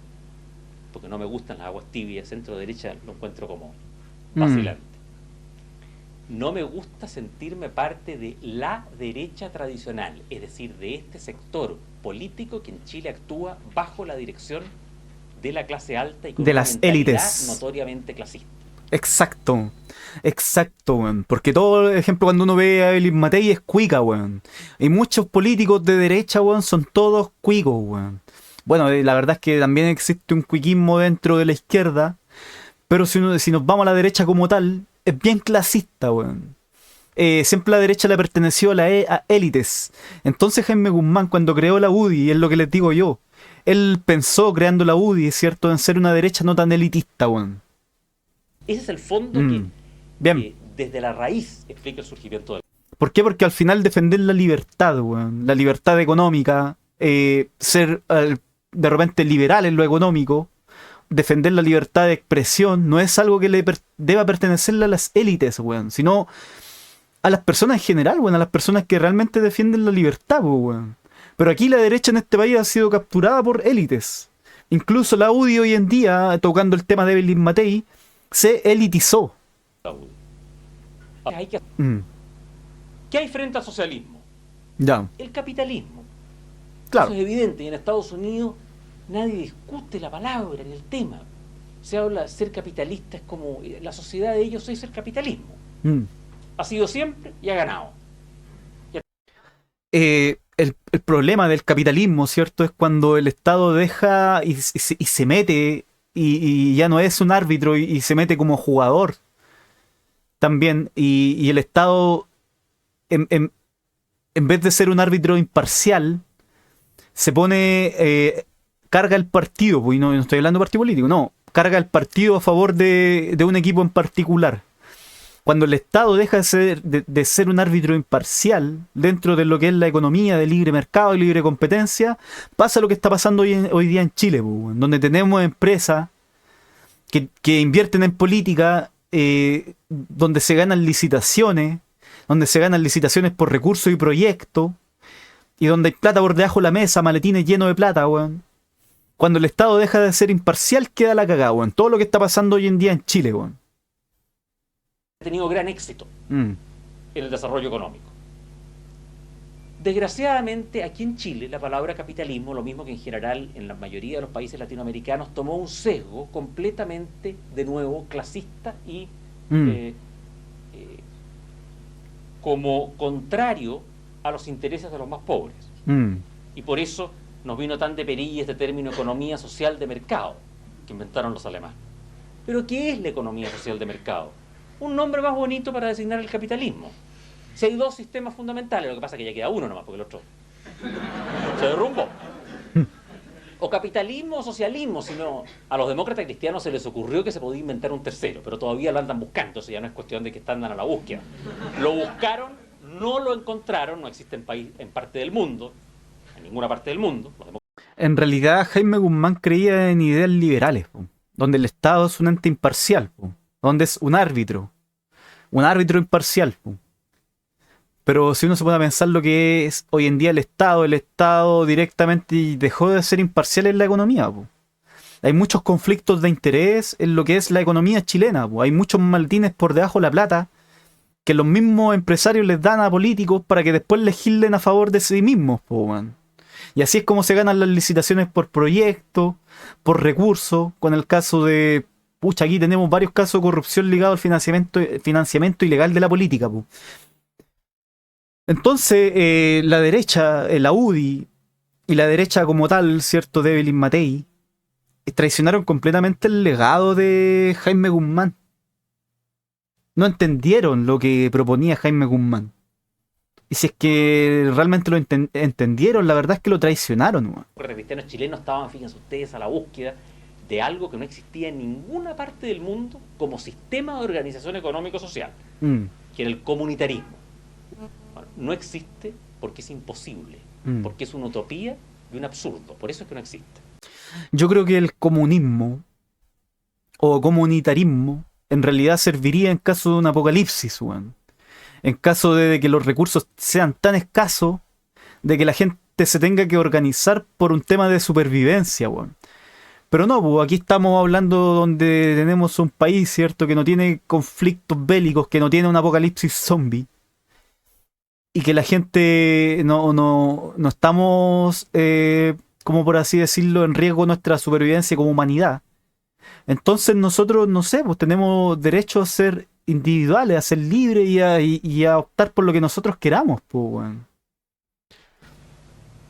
porque no me gustan las aguas tibias, centro-derecha lo encuentro como vacilante. No me gusta sentirme parte de la derecha tradicional, es decir, de este sector político que en Chile actúa bajo la dirección de la clase alta y con de las élites notoriamente clasista. Exacto, weón. Porque todo, por ejemplo, cuando uno ve a Evelyn Matei es cuica, weón. Y muchos políticos de derecha, weón, son todos cuicos, weón. Bueno, la verdad es que también existe un cuiquismo dentro de la izquierda, pero si nos vamos a la derecha como tal, es bien clasista, weón. Siempre la derecha le perteneció a élites. Entonces Jaime Guzmán, cuando creó la UDI, es lo que les digo yo, él pensó, creando la UDI, ¿cierto?, en ser una derecha no tan elitista, weón. Ese es el fondo que desde la raíz explica el surgimiento del... ¿Por qué? Porque al final defender la libertad, weón, la libertad económica, ser de repente liberal en lo económico, defender la libertad de expresión, no es algo que le deba pertenecerle a las élites, weón, sino a las personas en general, weón, a las personas que realmente defienden la libertad, weón. Pero aquí la derecha en este país ha sido capturada por élites. Incluso la UDI hoy en día, tocando el tema de Evelyn Matei, se elitizó. ¿Qué hay frente al socialismo? Ya. El capitalismo. Claro. Eso es evidente. Y en Estados Unidos nadie discute la palabra ni el tema. Se habla de ser capitalista, es como la sociedad de ellos es el capitalismo. Ha sido siempre y ha ganado. El problema del capitalismo, ¿cierto?, es cuando el Estado deja y se mete y ya no es un árbitro y se mete como jugador también, y el Estado en vez de ser un árbitro imparcial se pone carga el partido, y no estoy hablando de partido político, no, carga el partido a favor de un equipo en particular. Cuando el Estado deja de ser un árbitro imparcial dentro de lo que es la economía de libre mercado y libre competencia, pasa lo que está pasando hoy día en Chile, donde tenemos empresas que invierten en política, donde se ganan licitaciones por recursos y proyectos, y donde hay plata por debajo de la mesa, maletines llenos de plata, weón. Cuando el Estado deja de ser imparcial, queda la cagada, weón. Todo lo que está pasando hoy en día en Chile, weón. Ha tenido gran éxito en el desarrollo económico. Desgraciadamente, aquí en Chile, la palabra capitalismo, lo mismo que en general en la mayoría de los países latinoamericanos, tomó un sesgo completamente, de nuevo, clasista y como contrario a los intereses de los más pobres. Y por eso nos vino tan de perilla este término economía social de mercado, que inventaron los alemanes. ¿Pero qué es la economía social de mercado? Un nombre más bonito para designar el capitalismo. Si hay dos sistemas fundamentales, lo que pasa es que ya queda uno nomás, porque el otro se derrumbó. O capitalismo o socialismo, sino a los demócratas cristianos se les ocurrió que se podía inventar un tercero, pero todavía lo andan buscando, eso ya no es cuestión de que andan a la búsqueda. Lo buscaron, no lo encontraron, no existe en parte del mundo, en ninguna parte del mundo. En realidad, Jaime Guzmán creía en ideas liberales, po, donde el Estado es un ente imparcial, po, donde es un árbitro imparcial. Po. Pero si uno se pone a pensar lo que es hoy en día el Estado directamente dejó de ser imparcial en la economía. Po. Hay muchos conflictos de interés en lo que es la economía chilena. Po. Hay muchos maldines por debajo de la plata que los mismos empresarios les dan a políticos para que después legislen a favor de sí mismos. Po, man. Y así es como se ganan las licitaciones por proyectos, por recursos. Con el caso de... Pucha, aquí tenemos varios casos de corrupción ligados al financiamiento ilegal de la política. Po. Entonces, la derecha, la UDI y la derecha como tal, ¿cierto? De Evelyn Matei, traicionaron completamente el legado de Jaime Guzmán. No entendieron lo que proponía Jaime Guzmán. Y si es que realmente lo entendieron, la verdad es que lo traicionaron. Los cristianos chilenos estaban, fíjense ustedes, a la búsqueda de algo que no existía en ninguna parte del mundo como sistema de organización económico-social, que era el comunitarismo. Bueno, no existe porque es imposible, porque es una utopía y un absurdo. Por eso es que no existe. Yo creo que el comunismo o comunitarismo en realidad serviría en caso de un apocalipsis, weón. En caso de que los recursos sean tan escasos de que la gente se tenga que organizar por un tema de supervivencia, weón. Pero no, pues aquí estamos hablando donde tenemos un país, ¿cierto? Que no tiene conflictos bélicos, que no tiene un apocalipsis zombie. Y que la gente no estamos, como por así decirlo, en riesgo nuestra supervivencia como humanidad. Entonces nosotros, no sé, pues tenemos derecho a ser individuales, a ser libres y a optar por lo que nosotros queramos, pues, bueno.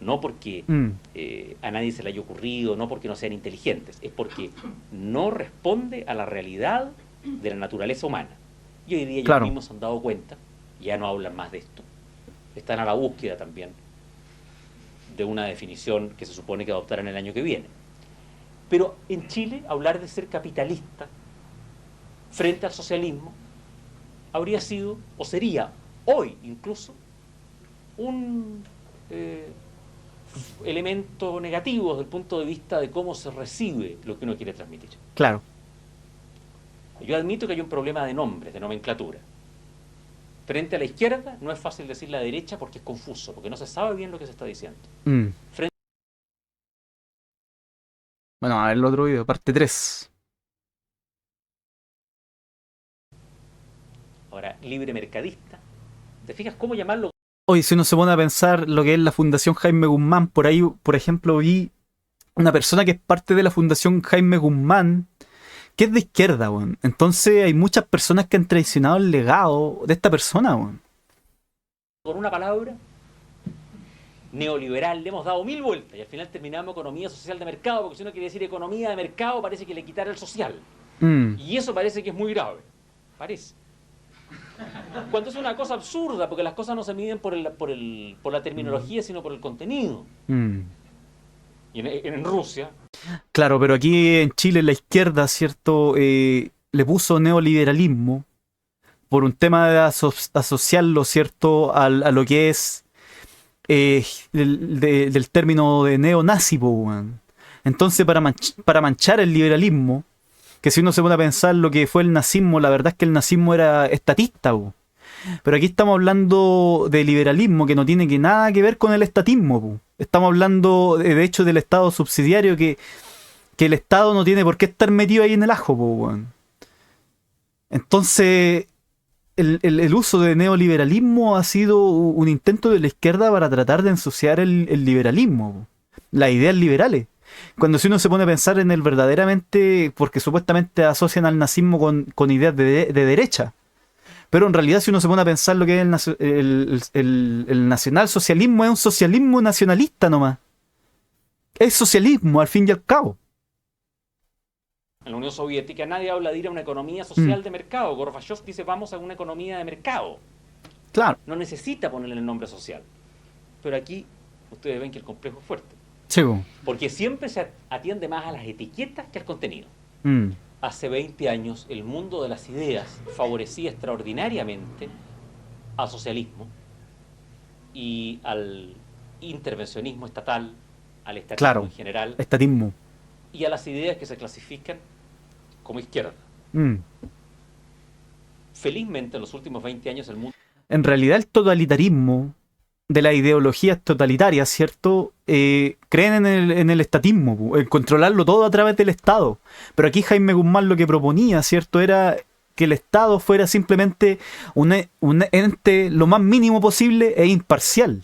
No porque a nadie se le haya ocurrido, no porque no sean inteligentes, es porque no responde a la realidad de la naturaleza humana. Y hoy día ellos mismos se han dado cuenta, ya no hablan más de esto, están a la búsqueda también de una definición que se supone que adoptarán el año que viene. Pero en Chile, hablar de ser capitalista frente al socialismo habría sido, o sería hoy incluso, un elemento negativo desde el punto de vista de cómo se recibe lo que uno quiere transmitir. Claro. Yo admito que hay un problema de nombres, de nomenclatura. Frente a la izquierda no es fácil decir la derecha porque es confuso, porque no se sabe bien lo que se está diciendo. Bueno, a ver el otro video, parte 3. Ahora, libre mercadista. ¿Te fijas cómo llamarlo? Hoy, si uno se pone a pensar lo que es la Fundación Jaime Guzmán, por ahí, por ejemplo, vi una persona que es parte de la Fundación Jaime Guzmán, que es de izquierda, weón. Entonces hay muchas personas que han traicionado el legado de esta persona, weón. Con una palabra, neoliberal, le hemos dado 1000 vueltas y al final terminamos economía social de mercado, porque si uno quiere decir economía de mercado parece que le quitara el social. Y eso parece que es muy grave. Parece. Cuando es una cosa absurda, porque las cosas no se miden por la terminología, sino por el contenido. Y en Rusia... Claro, pero aquí en Chile la izquierda, ¿cierto? Le puso neoliberalismo por un tema de asociarlo, ¿cierto? A lo que es del término de neonazi, weón. Entonces, para manchar el liberalismo, que si uno se pone a pensar lo que fue el nazismo, la verdad es que el nazismo era estatista, weón. Pero aquí estamos hablando de liberalismo que no tiene nada que ver con el estatismo, weón. Estamos hablando, de hecho, del Estado subsidiario que el Estado no tiene por qué estar metido ahí en el ajo, weón. Entonces, el uso de neoliberalismo ha sido un intento de la izquierda para tratar de ensuciar el liberalismo, las ideas liberales. Cuando si uno se pone a pensar en el verdaderamente, porque supuestamente asocian al nazismo con ideas de derecha. Pero en realidad si uno se pone a pensar lo que es el nacionalsocialismo, es un socialismo nacionalista nomás. Es socialismo al fin y al cabo. En la Unión Soviética nadie habla de ir a una economía social de mercado. Gorbachev dice vamos a una economía de mercado. Claro. No necesita ponerle el nombre social. Pero aquí ustedes ven que el complejo es fuerte. Sí. Porque siempre se atiende más a las etiquetas que al contenido. Hace 20 años el mundo de las ideas favorecía extraordinariamente al socialismo y al intervencionismo estatal al estatismo Claro, en general estatismo. y a las ideas que se clasifican como izquierda. Mm. Felizmente, en los últimos 20 años el mundo... En realidad el totalitarismo de las ideologías totalitarias, ¿cierto? Creen en el estatismo, po, en controlarlo todo a través del Estado. Pero aquí Jaime Guzmán lo que proponía, ¿cierto? Era que el Estado fuera simplemente un ente lo más mínimo posible e imparcial.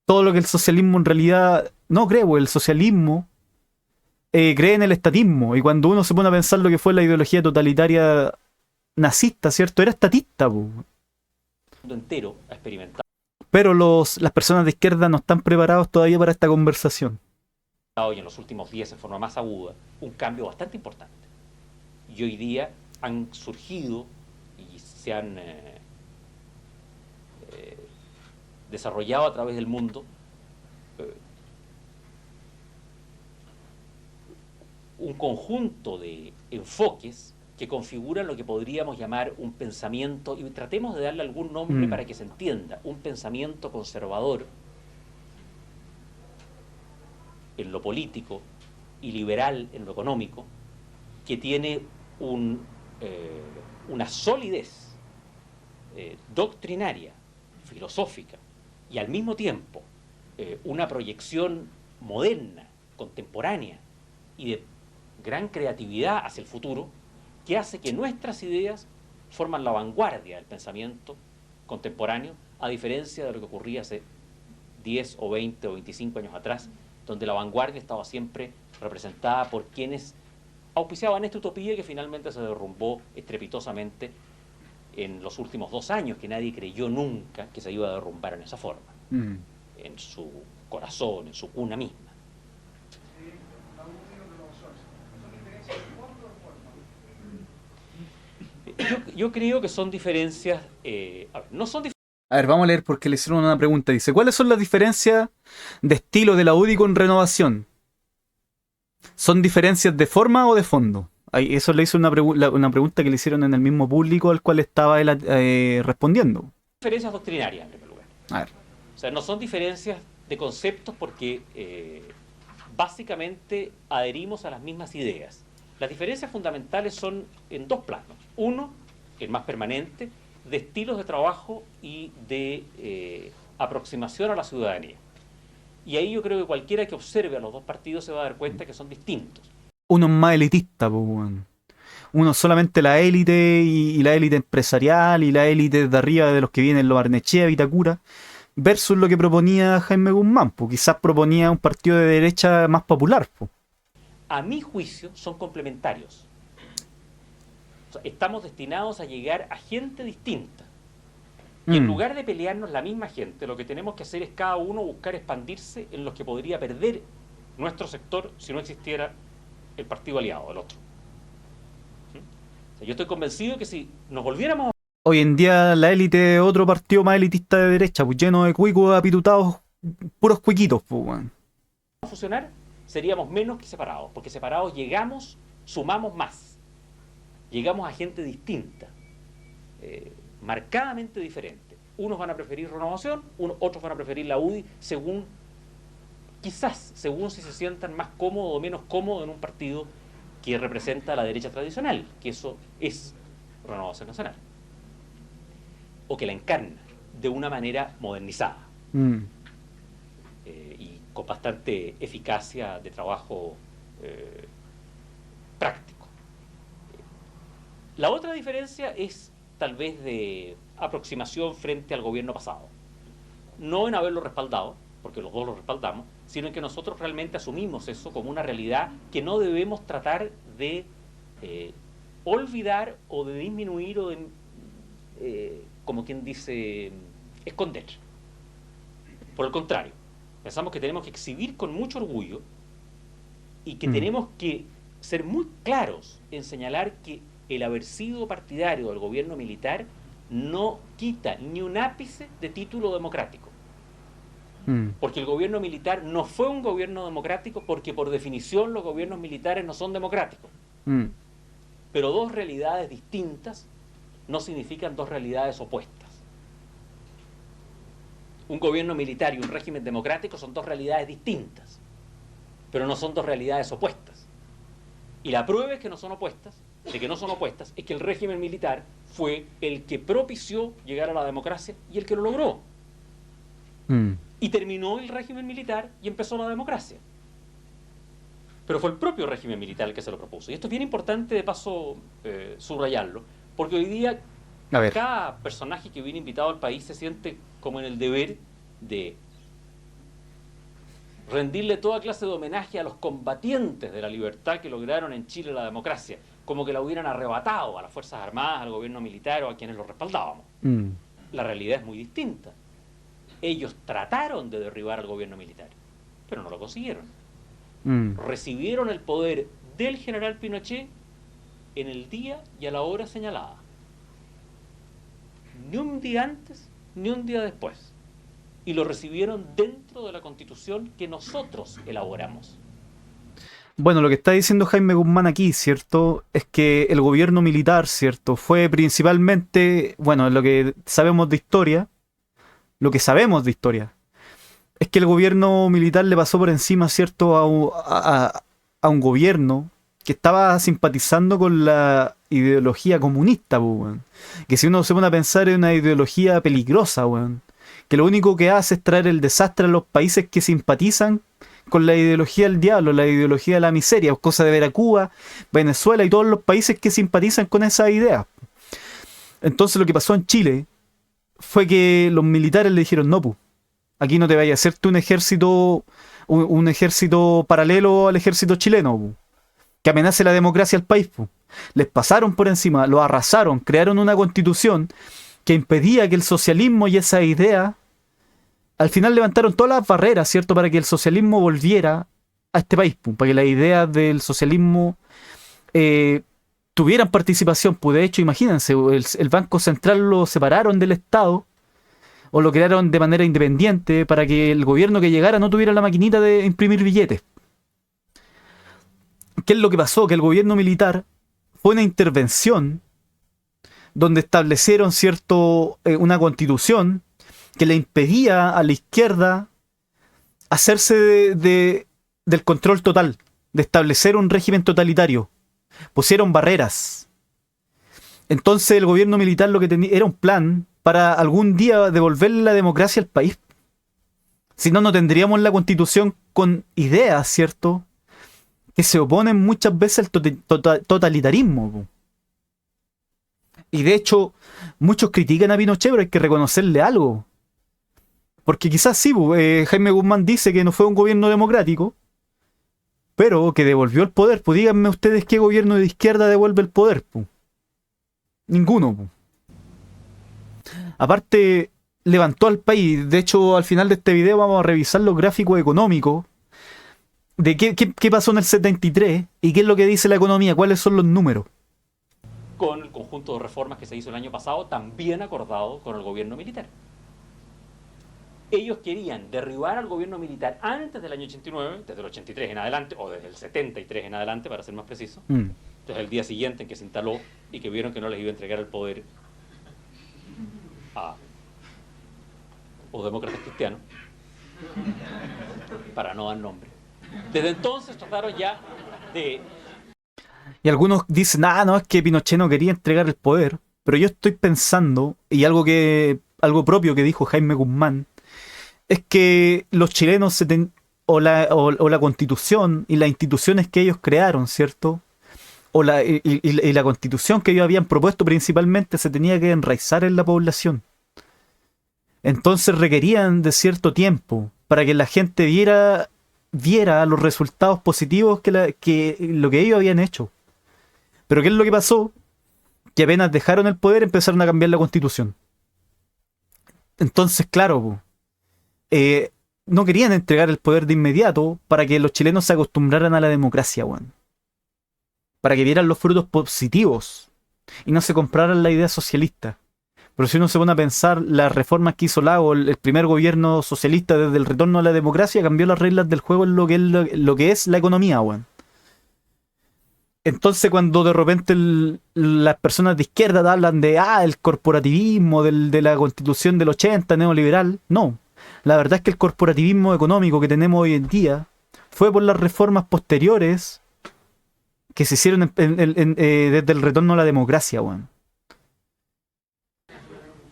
Todo lo que el socialismo en realidad no cree, porque el socialismo cree en el estatismo. Y cuando uno se pone a pensar lo que fue la ideología totalitaria nazista, ¿cierto? Era estatista, po. El mundo entero ha experimentado Pero las personas de izquierda no están preparados todavía para esta conversación. hoy en los últimos días en forma más aguda un cambio bastante importante. Y hoy día han surgido y se han desarrollado a través del mundo un conjunto de enfoques que configuran lo que podríamos llamar un pensamiento, y tratemos de darle algún nombre para que se entienda, un pensamiento conservador en lo político y liberal en lo económico, que tiene una solidez doctrinaria, filosófica, y al mismo tiempo una proyección moderna, contemporánea y de gran creatividad hacia el futuro, que hace que nuestras ideas forman la vanguardia del pensamiento contemporáneo, a diferencia de lo que ocurría hace 10 o 20 o 25 años atrás, donde la vanguardia estaba siempre representada por quienes auspiciaban esta utopía que finalmente se derrumbó estrepitosamente en los últimos 2 años, que nadie creyó nunca que se iba a derrumbar en esa forma, en su corazón, en su cuna misma. Yo creo que son diferencias, no son diferencias. A ver, vamos a leer porque le hicieron una pregunta. Dice, ¿cuáles son las diferencias de estilo de la UDI con Renovación? ¿Son diferencias de forma o de fondo? Eso le hizo una pregunta que le hicieron en el mismo público al cual estaba él respondiendo. Diferencias doctrinarias, en primer lugar. A ver. O sea, no son diferencias de conceptos porque básicamente adherimos a las mismas ideas. Las diferencias fundamentales son en 2 planos. Uno, el más permanente, de estilos de trabajo y de aproximación a la ciudadanía. Y ahí yo creo que cualquiera que observe a los 2 partidos se va a dar cuenta que son distintos. Uno es más elitista, pues, bueno. Uno solamente la élite y la élite empresarial y la élite de arriba de los que vienen, los Barnechea, Vitacura, versus lo que proponía Jaime Guzmán, pues quizás proponía un partido de derecha más popular, pues. A mi juicio son complementarios. O sea, estamos destinados a llegar a gente distinta. Y en lugar de pelearnos la misma gente, lo que tenemos que hacer es cada uno buscar expandirse en los que podría perder nuestro sector si no existiera el partido aliado, el otro. O sea, yo estoy convencido que si nos volviéramos... Hoy en día la élite es otro partido más elitista de derecha, pues lleno de cuicos apitutados, puros cuiquitos, pues, bueno. a fusionar, seríamos menos que separados, porque separados llegamos, sumamos más. Llegamos a gente distinta, marcadamente diferente. Unos van a preferir Renovación, otros van a preferir la UDI, según si se sientan más cómodos o menos cómodos en un partido que representa a la derecha tradicional, que eso es Renovación Nacional, o que la encarna de una manera modernizada y con bastante eficacia de trabajo práctico. La otra diferencia es tal vez de aproximación frente al gobierno pasado, no en haberlo respaldado, porque los dos lo respaldamos, sino en que nosotros realmente asumimos eso como una realidad que no debemos tratar de olvidar o de disminuir o de, como quien dice, esconder. Por el contrario, pensamos que tenemos que exhibir con mucho orgullo y que tenemos que ser muy claros en señalar que el haber sido partidario del gobierno militar no quita ni un ápice de título democrático. Porque el gobierno militar no fue un gobierno democrático porque por definición los gobiernos militares no son democráticos. Pero dos realidades distintas no significan dos realidades opuestas. Un gobierno militar y un régimen democrático son dos realidades distintas, pero no son dos realidades opuestas. Y la prueba es que no son opuestas, de que no son opuestas, es que el régimen militar fue el que propició llegar a la democracia y el que lo logró. Y terminó el régimen militar y empezó la democracia. Pero fue el propio régimen militar el que se lo propuso. Y esto es bien importante, de paso, subrayarlo, porque hoy día cada personaje que viene invitado al país se siente como en el deber de rendirle toda clase de homenaje a los combatientes de la libertad que lograron en Chile la democracia, como que la hubieran arrebatado a las Fuerzas Armadas, al gobierno militar o a quienes lo respaldábamos. La realidad es muy distinta. Ellos trataron de derribar al gobierno militar, pero no lo consiguieron. Recibieron el poder del general Pinochet en el día y a la hora señalada. Ni un día antes, ni un día después. Y lo recibieron dentro de la Constitución que nosotros elaboramos. Bueno, lo que está diciendo Jaime Guzmán aquí, ¿cierto? Es que el gobierno militar, ¿cierto? Fue principalmente, bueno, lo que sabemos de historia, es que el gobierno militar le pasó por encima, ¿cierto? A un gobierno que estaba simpatizando con la ideología comunista, weón. Que si uno se pone a pensar es una ideología peligrosa, weón. Que lo único que hace es traer el desastre a los países que simpatizan con la ideología del diablo, la ideología de la miseria, cosa de ver a Cuba, Venezuela y todos los países que simpatizan con esa idea. Entonces lo que pasó en Chile fue que los militares le dijeron, no, pu, aquí no te vayas a hacerte un ejército paralelo al ejército chileno, pu, que amenace la democracia al país, pu. Les pasaron por encima, lo arrasaron, crearon una constitución que impedía que el socialismo y esa idea, al final levantaron todas las barreras, ¿cierto?, para que el socialismo volviera a este país, pu, para que las ideas del socialismo tuvieran participación. Pues de hecho, imagínense, el Banco Central lo separaron del Estado o lo crearon de manera independiente para que el gobierno que llegara no tuviera la maquinita de imprimir billetes. ¿Qué es lo que pasó? Que el gobierno militar fue una intervención donde establecieron, ¿cierto?, una constitución que le impedía a la izquierda hacerse del control total, de establecer un régimen totalitario. Pusieron barreras. Entonces el gobierno militar lo que tenía era un plan para algún día devolverle la democracia al país. Si no, no tendríamos la constitución con ideas, ¿cierto?, que se oponen muchas veces al totalitarismo. Y de hecho, muchos critican a Pinochet, pero hay que reconocerle algo. Porque quizás sí, Jaime Guzmán dice que no fue un gobierno democrático, pero que devolvió el poder. Pues díganme ustedes qué gobierno de izquierda devuelve el poder. Ninguno. Aparte, levantó al país. De hecho, al final de este video vamos a revisar los gráficos económicos de qué pasó en el 73 y qué es lo que dice la economía, cuáles son los números. Con el conjunto de reformas que se hizo el año pasado, también acordado con el gobierno militar. Ellos querían derribar al gobierno militar antes del año 89, desde el 83 en adelante, o desde el 73 en adelante, para ser más preciso. Entonces el día siguiente en que se instaló y que vieron que no les iba a entregar el poder a los demócratas cristianos, para no dar nombre. Desde entonces trataron ya de... Y algunos dicen, no, es que Pinochet no quería entregar el poder, pero yo estoy pensando, y algo propio que dijo Jaime Guzmán, es que los chilenos o la constitución y las instituciones que ellos crearon, ¿cierto?, y la constitución que ellos habían propuesto principalmente se tenía que enraizar en la población. Entonces requerían de cierto tiempo para que la gente viera los resultados positivos que lo que ellos habían hecho. Pero ¿qué es lo que pasó? Que apenas dejaron el poder empezaron a cambiar la constitución. Entonces, claro, no querían entregar el poder de inmediato para que los chilenos se acostumbraran a la democracia, weón. Para que vieran los frutos positivos y no se compraran la idea socialista. Pero si uno se pone a pensar, las reformas que hizo Lago, el primer gobierno socialista desde el retorno a la democracia, cambió las reglas del juego en lo que es la economía, weón. Entonces cuando de repente las personas de izquierda hablan de el corporativismo, de la constitución del 80, neoliberal, no. La verdad es que el corporativismo económico que tenemos hoy en día fue por las reformas posteriores que se hicieron desde el retorno a la democracia, weón.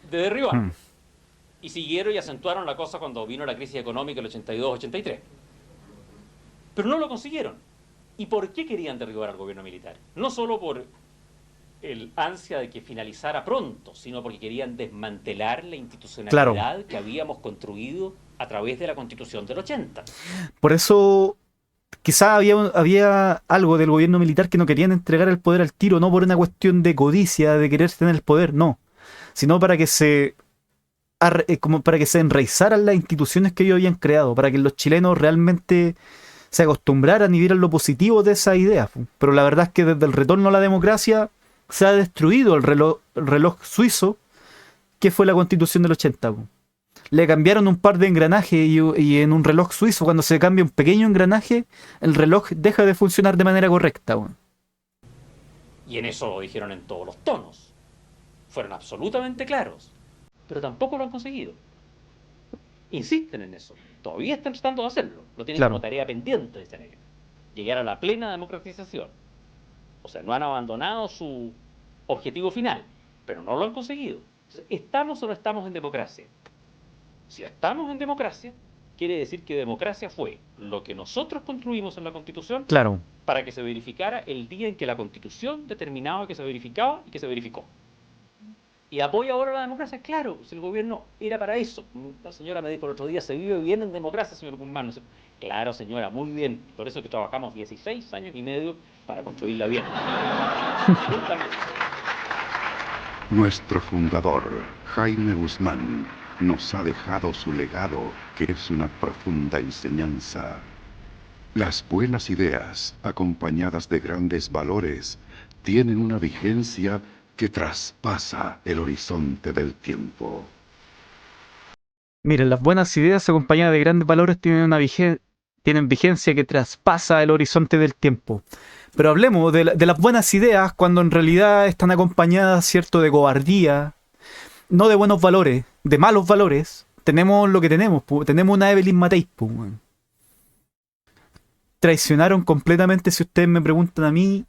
De derribar. Y siguieron y acentuaron la cosa cuando vino la crisis económica el 82-83. Pero no lo consiguieron. ¿Y por qué querían derribar al gobierno militar? No solo por el ansia de que finalizara pronto, sino porque querían desmantelar la institucionalidad que habíamos construido a través de la Constitución del 80. Por eso quizá había algo del gobierno militar que no querían entregar el poder al tiro, no por una cuestión de codicia, de querer tener el poder, no, sino para que como para que se enraizaran las instituciones que ellos habían creado, para que los chilenos realmente se acostumbraran y vieran lo positivo de esa idea. Pero la verdad es que desde el retorno a la democracia se ha destruido el reloj suizo que fue la Constitución del 80. Le cambiaron un par de engranajes y en un reloj suizo, cuando se cambia un pequeño engranaje, el reloj deja de funcionar de manera correcta. Y en eso lo dijeron en todos los tonos. Fueron absolutamente claros. Pero tampoco lo han conseguido. Insisten en eso. Todavía están tratando de hacerlo. Lo tienen como tarea pendiente, dicen ellos. Llegar a la plena democratización. O sea, no han abandonado su objetivo final, pero no lo han conseguido. ¿Estamos o no estamos en democracia? Si estamos en democracia, quiere decir que democracia fue lo que nosotros construimos en la Constitución para que se verificara el día en que la Constitución determinaba que se verificaba y que se verificó. ¿Y apoya ahora la democracia? Claro, si el gobierno era para eso. La señora me dijo el otro día, se vive bien en democracia, señor Guzmán. Claro, señora, muy bien. Por eso que trabajamos 16 años y medio para construirla bien. Nuestro fundador, Jaime Guzmán, nos ha dejado su legado, que es una profunda enseñanza. Las buenas ideas, acompañadas de grandes valores, tienen una vigencia que traspasa el horizonte del tiempo. Miren, las buenas ideas acompañadas de grandes valores tienen vigencia que traspasa el horizonte del tiempo. Pero hablemos de las buenas ideas cuando en realidad están acompañadas, ¿cierto?, de cobardía, no de buenos valores, de malos valores. Tenemos lo que tenemos, tenemos una Evelyn Matei. Traicionaron completamente, si ustedes me preguntan a mí,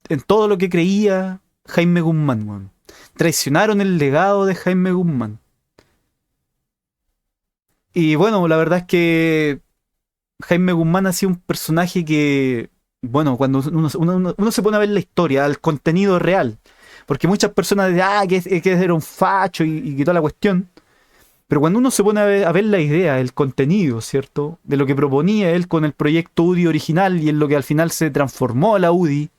en todo lo que creía Jaime Guzmán. Traicionaron el legado de Jaime Guzmán. Y bueno, la verdad es que Jaime Guzmán ha sido un personaje que, bueno, cuando uno se pone a ver la historia, al contenido real, porque muchas personas dicen, que era un facho y que toda la cuestión, pero cuando uno se pone a ver la idea, el contenido, ¿cierto?, de lo que proponía él con el proyecto UDI original y en lo que al final se transformó a la UDI,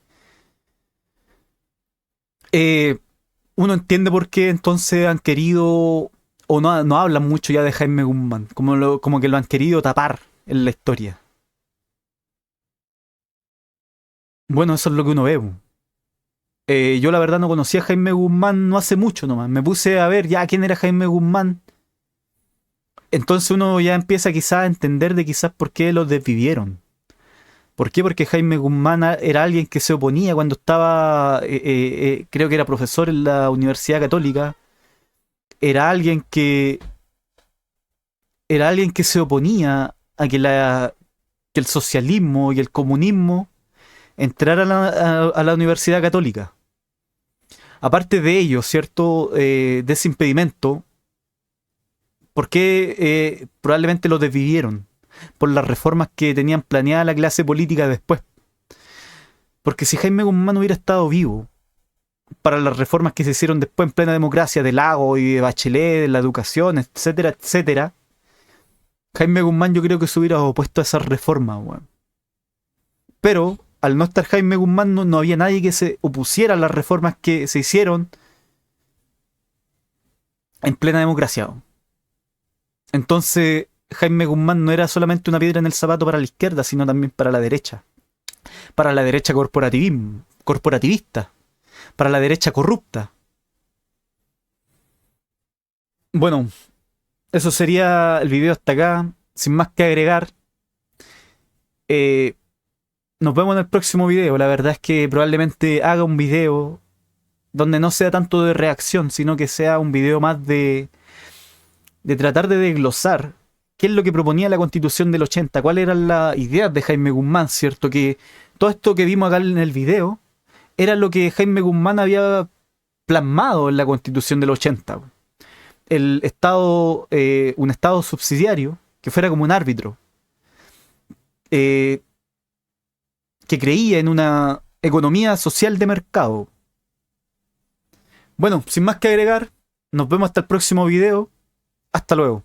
uno entiende por qué entonces han querido, o no hablan mucho ya de Jaime Guzmán, como que lo han querido tapar en la historia. Bueno, eso es lo que uno ve. Yo la verdad no conocía a Jaime Guzmán no hace mucho nomás. Me puse a ver ya quién era Jaime Guzmán. Entonces uno ya empieza quizás a entender de quizás por qué lo desvivieron. ¿Por qué? Porque Jaime Guzmán era alguien que se oponía cuando estaba, creo que era profesor en la Universidad Católica. Era alguien que se oponía a que el socialismo y el comunismo entraran a la Universidad Católica. Aparte de ello, ¿cierto?, de ese impedimento, ¿por qué probablemente lo desvivieron? Por las reformas que tenían planeada la clase política después. Porque si Jaime Guzmán hubiera estado vivo para las reformas que se hicieron después en plena democracia, de Lago y de Bachelet, de la educación, etcétera, etcétera, Jaime Guzmán yo creo que se hubiera opuesto a esas reformas, weón. Pero al no estar Jaime Guzmán no había nadie que se opusiera a las reformas que se hicieron en plena democracia, weón. Entonces Jaime Guzmán no era solamente una piedra en el zapato para la izquierda, sino también para la derecha. Para la derecha corporativista. Para la derecha corrupta. Bueno, eso sería el video hasta acá. Sin más que agregar. Nos vemos en el próximo video. La verdad es que probablemente haga un video donde no sea tanto de reacción, sino que sea un video más de de tratar de desglosar qué es lo que proponía la Constitución del 80, cuáles eran las ideas de Jaime Guzmán, ¿cierto? Que todo esto que vimos acá en el video era lo que Jaime Guzmán había plasmado en la Constitución del 80. El Estado, un Estado subsidiario que fuera como un árbitro, que creía en una economía social de mercado. Bueno, sin más que agregar, nos vemos hasta el próximo video. Hasta luego.